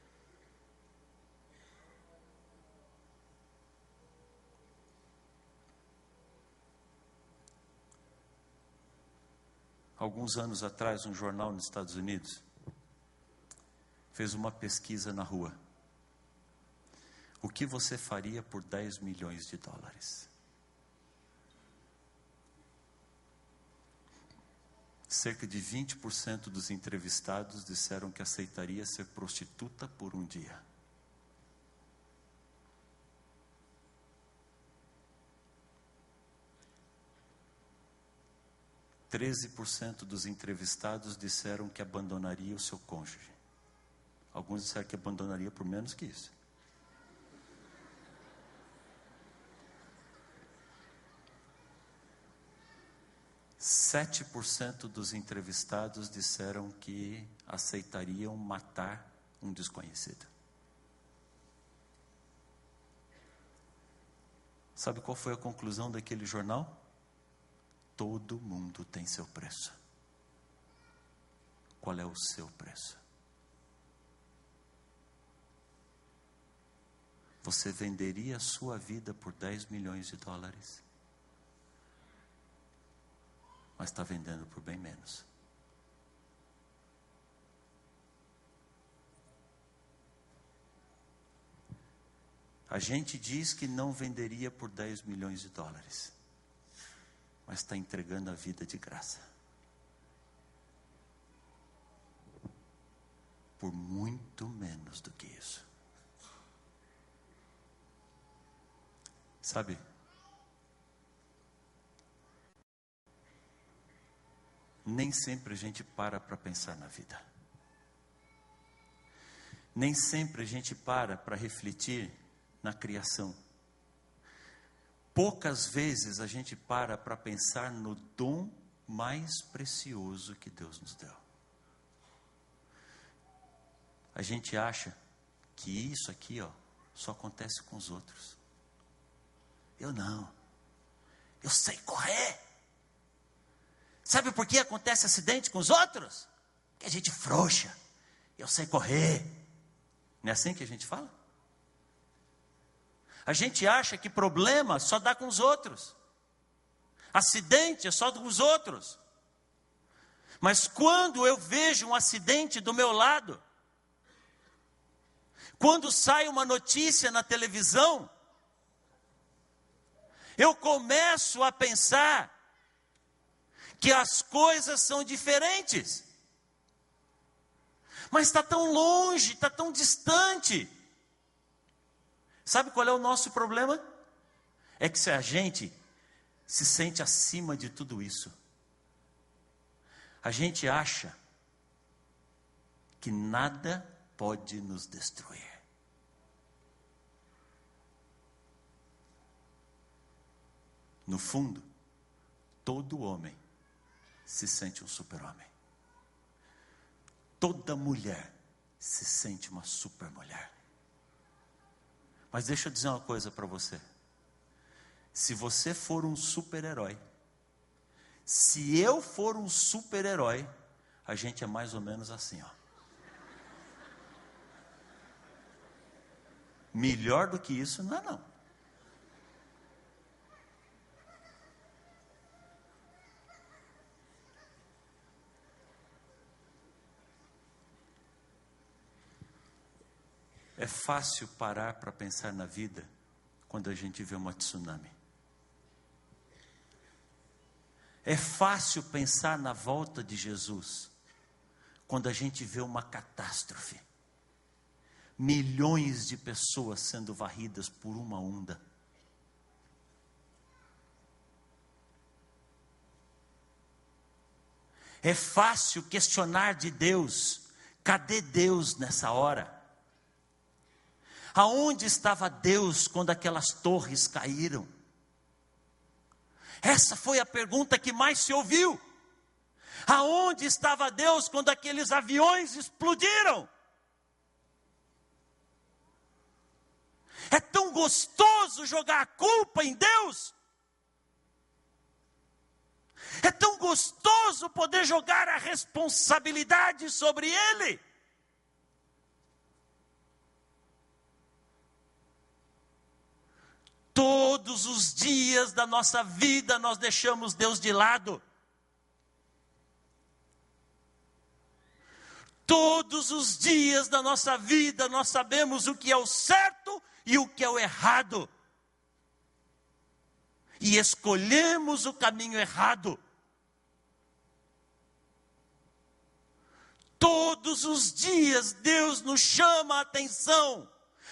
Alguns anos atrás, um jornal nos Estados Unidos fez uma pesquisa na rua. O que você faria por 10 milhões de dólares? Cerca de 20% dos entrevistados disseram que aceitaria ser prostituta por um dia. E 13% dos entrevistados disseram que abandonaria o seu cônjuge. Alguns disseram que abandonaria por menos que isso. 7% dos entrevistados disseram que aceitariam matar um desconhecido. Sabe qual foi a conclusão daquele jornal? Todo mundo tem seu preço. Qual é o seu preço? Você venderia a sua vida por 10 milhões de dólares? Mas está vendendo por bem menos. A gente diz que não venderia por 10 milhões de dólares, mas está entregando a vida de graça. Por muito menos do que isso. Sabe? Nem sempre a gente para pensar na vida. Nem sempre a gente para refletir na criação. Poucas vezes a gente para pensar no dom mais precioso que Deus nos deu. A gente acha que isso aqui, só acontece com os outros. Eu não. Eu sei correr. Sabe por que acontece acidente com os outros? Porque a gente frouxa. Eu sei correr. Não é assim que a gente fala? A gente acha que problema só dá com os outros. Acidente é só com os outros. Mas quando eu vejo um acidente do meu lado, Quando sai uma notícia na televisão, eu começo a pensar que as coisas são diferentes. Mas está tão longe, está tão distante. Sabe qual é o nosso problema? É que se a gente se sente acima de tudo isso, a gente acha que nada pode nos destruir. No fundo, todo homem se sente um super-homem. Toda mulher se sente uma super-mulher. Mas deixa eu dizer uma coisa para você. Se você for um super-herói, se eu for um super-herói, a gente é mais ou menos assim, ó. Melhor do que isso não é não. É fácil parar para pensar na vida quando a gente vê uma tsunami. É fácil pensar na volta de Jesus quando a gente vê uma catástrofe. Milhões de pessoas sendo varridas por uma onda. É fácil questionar de Deus. Cadê Deus nessa hora? Aonde estava Deus quando aquelas torres caíram? Essa foi a pergunta que mais se ouviu. Aonde estava Deus quando aqueles aviões explodiram? É tão gostoso jogar a culpa em Deus. É tão gostoso poder jogar a responsabilidade sobre Ele. Todos os dias da nossa vida nós deixamos Deus de lado. Todos os dias da nossa vida nós sabemos o que é o certo e o que é o errado. E escolhemos o caminho errado. Todos os dias Deus nos chama a atenção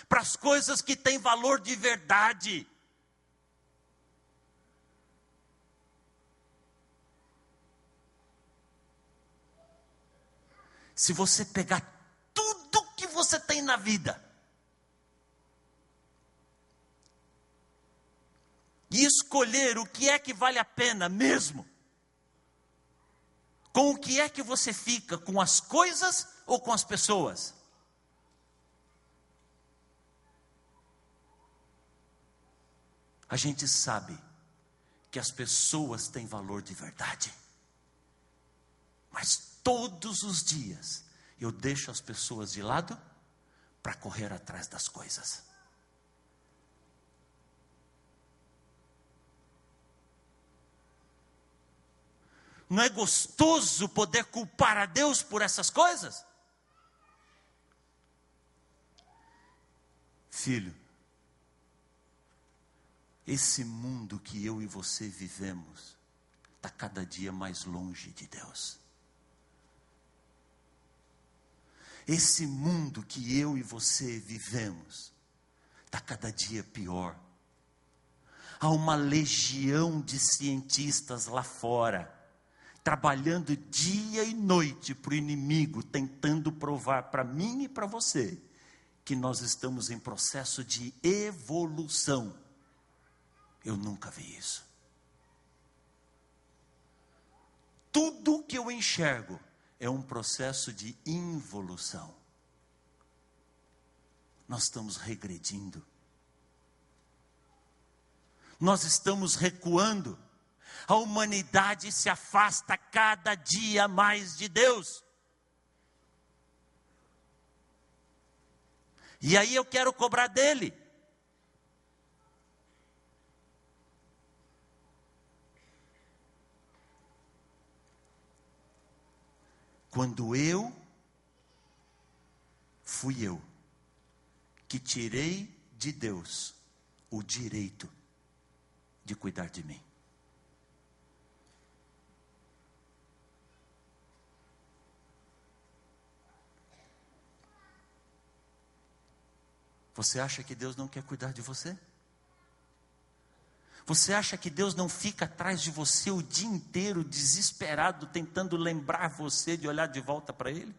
para as coisas que têm valor de verdade. Se você pegar tudo que você tem na vida e escolher o que é que vale a pena mesmo, com o que é que você fica, com as coisas ou com as pessoas? A gente sabe que as pessoas têm valor de verdade, mas todos os dias eu deixo as pessoas de lado para correr atrás das coisas. Não é gostoso poder culpar a Deus por essas coisas? Filho, esse mundo que eu e você vivemos está cada dia mais longe de Deus. Esse mundo que eu e você vivemos está cada dia pior. Há uma legião de cientistas lá fora, trabalhando dia e noite para o inimigo, tentando provar para mim e para você, que nós estamos em processo de evolução. Eu nunca vi isso. Tudo que eu enxergo é um processo de involução. Nós estamos regredindo. Nós estamos recuando. A humanidade se afasta cada dia mais de Deus. E aí eu quero cobrar dele. Quando eu fui eu que tirei de Deus o direito de cuidar de mim. Você acha que Deus não quer cuidar de você? Você acha que Deus não fica atrás de você o dia inteiro, desesperado, tentando lembrar você de olhar de volta para Ele?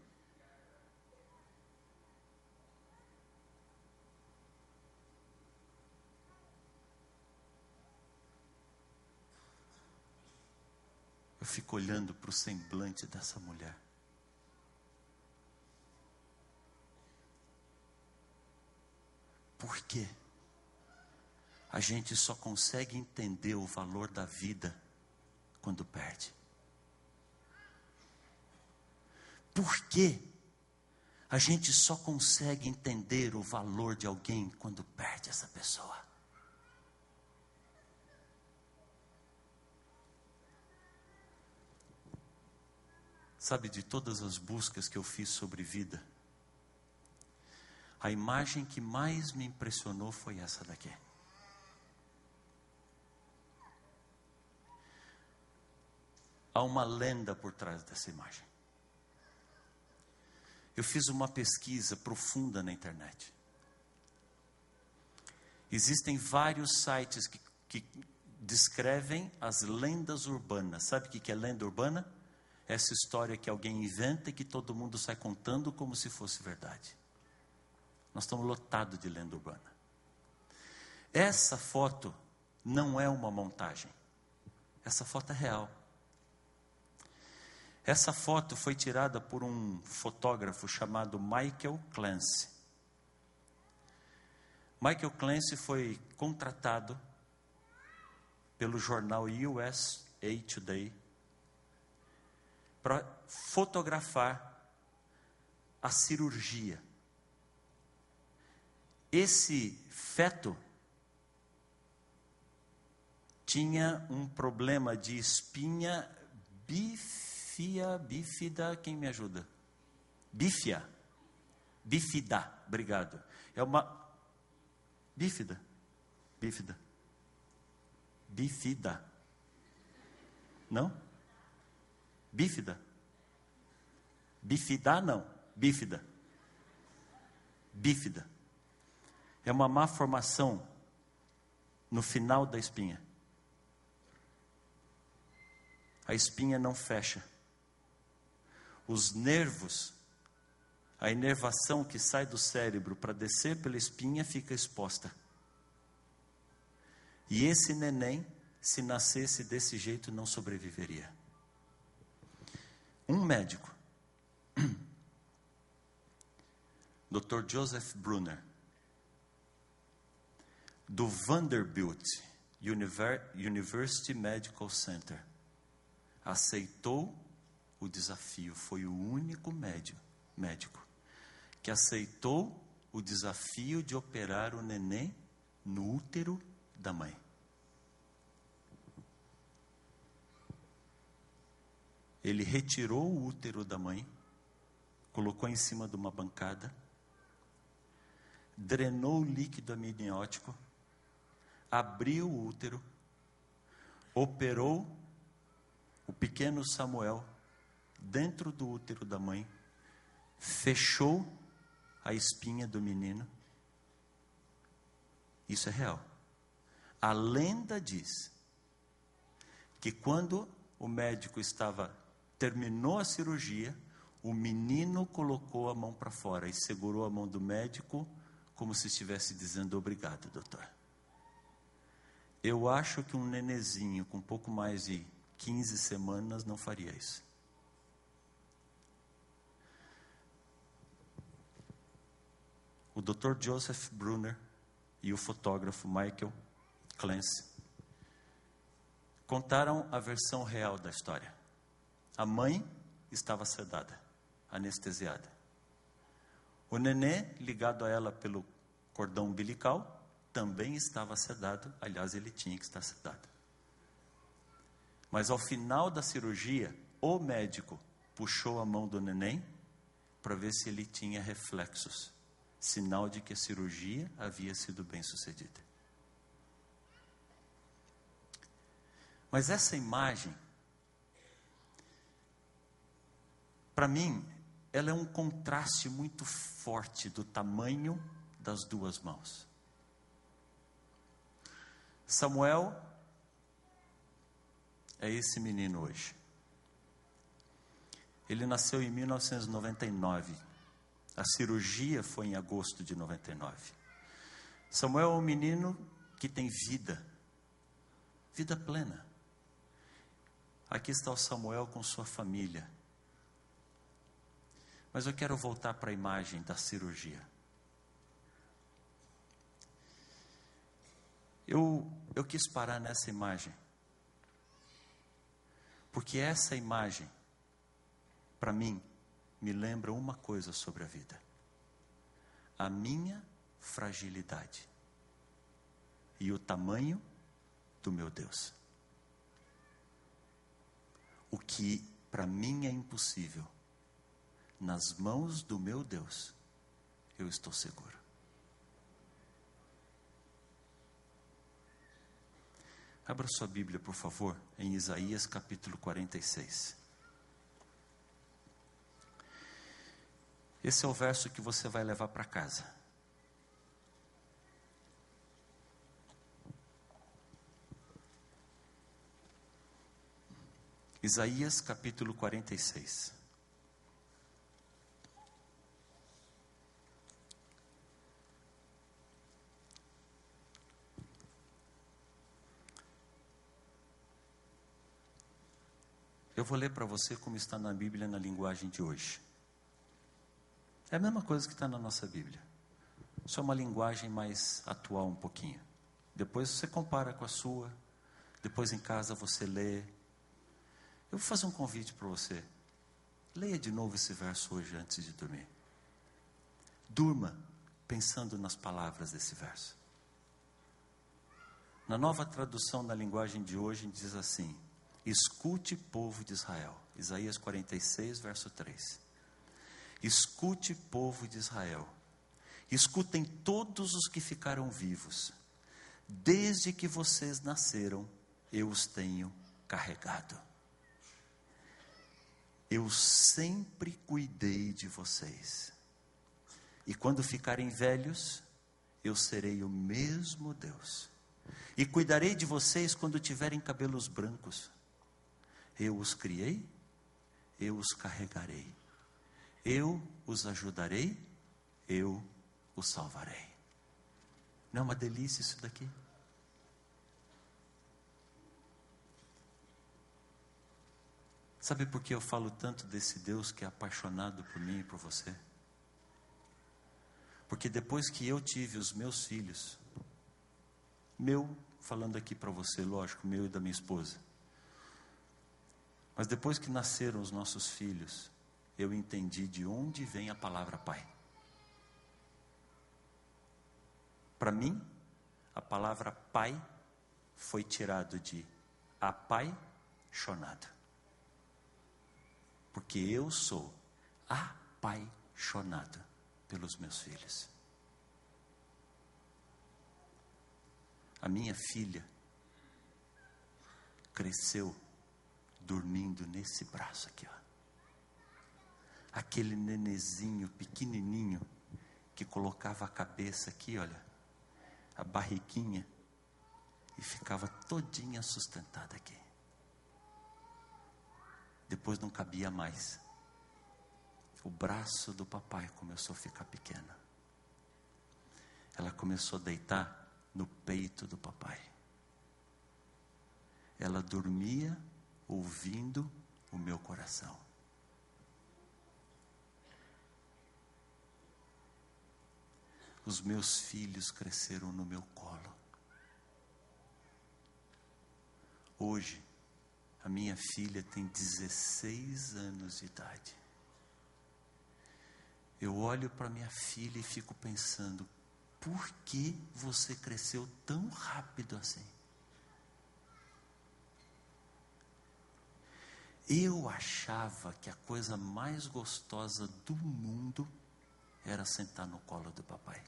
Eu fico olhando para o semblante dessa mulher. Por quê? A gente só consegue entender o valor da vida quando perde. Por quê? A gente só consegue entender o valor de alguém quando perde essa pessoa. Sabe, de todas as buscas que eu fiz sobre vida, a imagem que mais me impressionou foi essa daqui. Há uma lenda por trás dessa imagem. Eu fiz uma pesquisa profunda na internet. Existem vários sites que descrevem as lendas urbanas. Sabe o que é lenda urbana? Essa história que alguém inventa e que todo mundo sai contando como se fosse verdade. Nós estamos lotados de lenda urbana. Essa foto não é uma montagem. Essa foto é real. Essa foto foi tirada por um fotógrafo chamado Michael Clancy. Michael Clancy foi contratado pelo jornal USA Today para fotografar a cirurgia. Esse feto tinha um problema de espinha bífida, quem me ajuda? Bífida, obrigado. É uma bífida. Não? Bífida. Bifida não, bífida. Bífida. É uma má formação no final da espinha. A espinha não fecha. Os nervos, a inervação que sai do cérebro para descer pela espinha fica exposta. E esse neném, se nascesse desse jeito, não sobreviveria. Um médico, Dr. Joseph Brunner, do Vanderbilt University Medical Center, aceitou o desafio. Foi o único médico que aceitou o desafio de operar o neném no útero da mãe. Ele retirou o útero da mãe, colocou em cima de uma bancada, drenou o líquido amniótico, abriu o útero, operou o pequeno Samuel dentro do útero da mãe, fechou a espinha do menino. Isso é real. A lenda diz que quando o médico terminou a cirurgia, o menino colocou a mão para fora e segurou a mão do médico como se estivesse dizendo: obrigado, doutor. Eu acho que um nenezinho com pouco mais de 15 semanas não faria isso. O Dr. Joseph Brunner e o fotógrafo Michael Clancy contaram a versão real da história. A mãe estava sedada, anestesiada. O nenê, ligado a ela pelo cordão umbilical, também estava sedado. Aliás, ele tinha que estar sedado. Mas ao final da cirurgia, o médico puxou a mão do neném para ver se ele tinha reflexos, sinal de que a cirurgia havia sido bem sucedida. Mas essa imagem, para mim, ela é um contraste muito forte do tamanho das duas mãos. Samuel é esse menino hoje. Ele nasceu em 1999. A cirurgia foi em agosto de 99. Samuel é um menino que tem vida plena. Aqui está o Samuel com sua família. Mas eu quero voltar para a imagem da cirurgia. Eu quis parar nessa imagem, porque essa imagem, para mim, me lembra uma coisa sobre a vida: a minha fragilidade e o tamanho do meu Deus. O que para mim é impossível, nas mãos do meu Deus, eu estou seguro. Abra sua Bíblia, por favor, em Isaías capítulo 46. Esse é o verso que você vai levar para casa. Isaías capítulo 46. Eu vou ler para você como está na Bíblia, na linguagem de hoje. É a mesma coisa que está na nossa Bíblia, só uma linguagem mais atual um pouquinho. Depois você compara com a sua, depois em casa você lê. Eu vou fazer um convite para você. Leia de novo esse verso hoje antes de dormir. Durma pensando nas palavras desse verso. Na nova tradução na linguagem de hoje diz assim: escute, povo de Israel. Isaías 46, verso 3. Escute, povo de Israel. Escutem todos os que ficaram vivos. Desde que vocês nasceram, eu os tenho carregado. Eu sempre cuidei de vocês. E quando ficarem velhos, eu serei o mesmo Deus. E cuidarei de vocês quando tiverem cabelos brancos. Eu os criei, eu os carregarei. Eu os ajudarei, eu os salvarei. Não é uma delícia isso daqui? Sabe por que eu falo tanto desse Deus que é apaixonado por mim e por você? Porque depois que eu tive os meus filhos, falando aqui para você, lógico, meu e da minha esposa, mas depois que nasceram os nossos filhos, eu entendi de onde vem a palavra pai. Para mim, a palavra pai foi tirado de apaixonado. Porque eu sou apaixonado pelos meus filhos. A minha filha cresceu dormindo nesse braço aqui, ó. Aquele nenezinho pequenininho que colocava a cabeça aqui, olha, a barriguinha, e ficava todinha sustentada aqui. Depois não cabia mais. O braço do papai começou a ficar pequeno. Ela começou a deitar no peito do papai. Ela dormia ouvindo o meu coração. Os meus filhos cresceram no meu colo. Hoje, a minha filha tem 16 anos de idade. Eu olho para minha filha e fico pensando, por que você cresceu tão rápido assim? Eu achava que a coisa mais gostosa do mundo era sentar no colo do papai.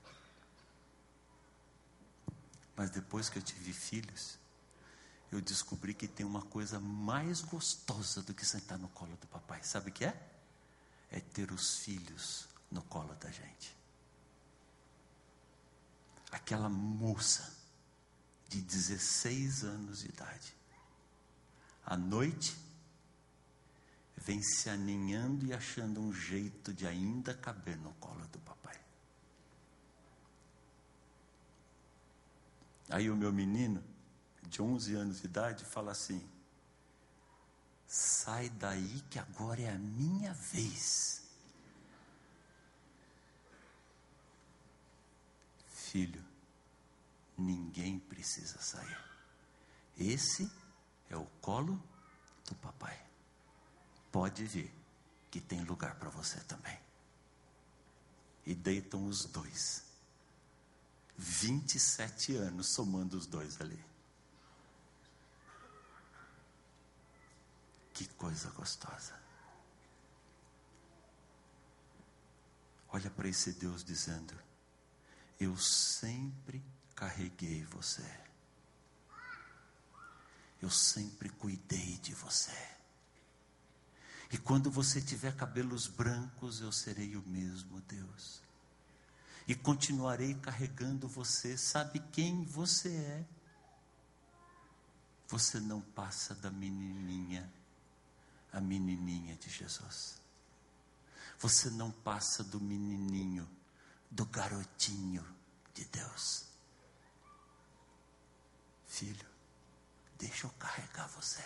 Mas depois que eu tive filhos, eu descobri que tem uma coisa mais gostosa do que sentar no colo do papai. Sabe o que é? É ter os filhos no colo da gente. Aquela moça de 16 anos de idade, à noite, vem se aninhando e achando um jeito de ainda caber no colo do papai. Aí o meu menino, de 11 anos de idade, fala assim: sai daí que agora é a minha vez. Filho, ninguém precisa sair. Esse é o colo do papai. Pode vir, que tem lugar para você também. E deitam os dois. 27 anos somando os dois ali. Que coisa gostosa. Olha para esse Deus dizendo: eu sempre carreguei você. Eu sempre cuidei de você. E quando você tiver cabelos brancos, eu serei o mesmo Deus. E continuarei carregando você. Sabe quem você é? Você não passa da menininha, a menininha de Jesus. Você não passa do menininho, do garotinho de Deus. Filho, deixa eu carregar você.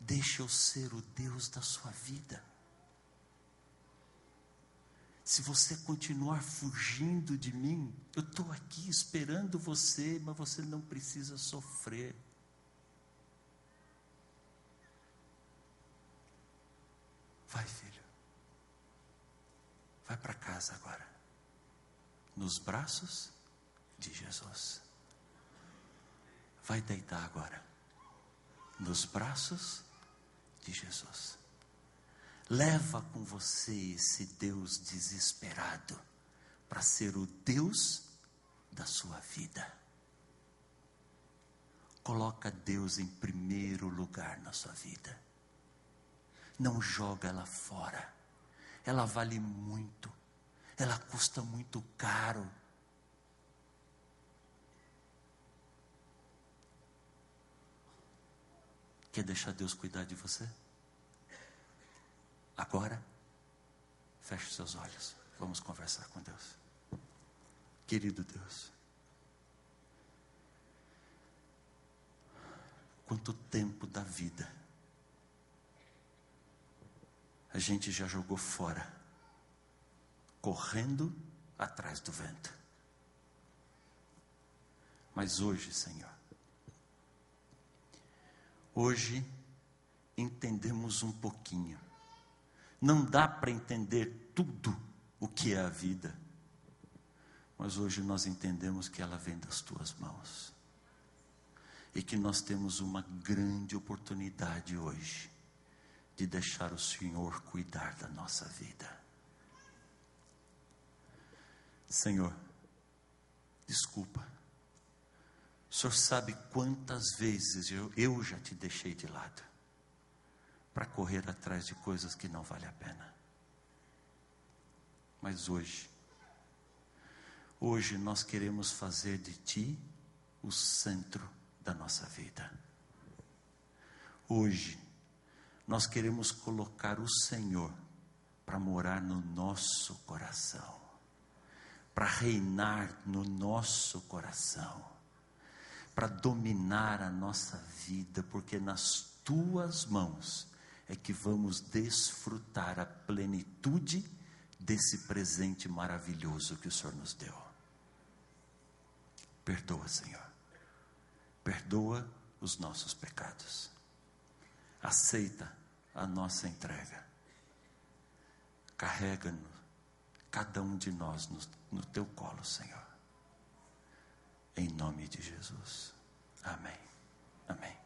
Deixa eu ser o Deus da sua vida. Se você continuar fugindo de mim, eu estou aqui esperando você, mas você não precisa sofrer. Vai, filho. Vai para casa agora. Nos braços de Jesus. Vai deitar agora. Nos braços de Jesus. Leva com você esse Deus desesperado para ser o Deus da sua vida. Coloca Deus em primeiro lugar na sua vida. Não joga ela fora. Ela vale muito. Ela custa muito caro. Quer deixar Deus cuidar de você? Agora, feche seus olhos. Vamos conversar com Deus. Querido Deus, quanto tempo da vida a gente já jogou fora, correndo atrás do vento. Mas hoje, Senhor, hoje entendemos um pouquinho. Não dá para entender tudo o que é a vida, mas hoje nós entendemos que ela vem das tuas mãos. E que nós temos uma grande oportunidade hoje de deixar o Senhor cuidar da nossa vida. Senhor, desculpa. O Senhor sabe quantas vezes eu já te deixei de lado para correr atrás de coisas que não valem a pena. Mas hoje nós queremos fazer de Ti o centro da nossa vida. Hoje nós queremos colocar o Senhor para morar no nosso coração, para reinar no nosso coração, para dominar a nossa vida, porque nas Tuas mãos é que vamos desfrutar a plenitude desse presente maravilhoso que o Senhor nos deu. Perdoa, Senhor. Perdoa os nossos pecados. Aceita a nossa entrega. Carrega-nos, cada um de nós, no Teu colo, Senhor. Em nome de Jesus. Amém. Amém.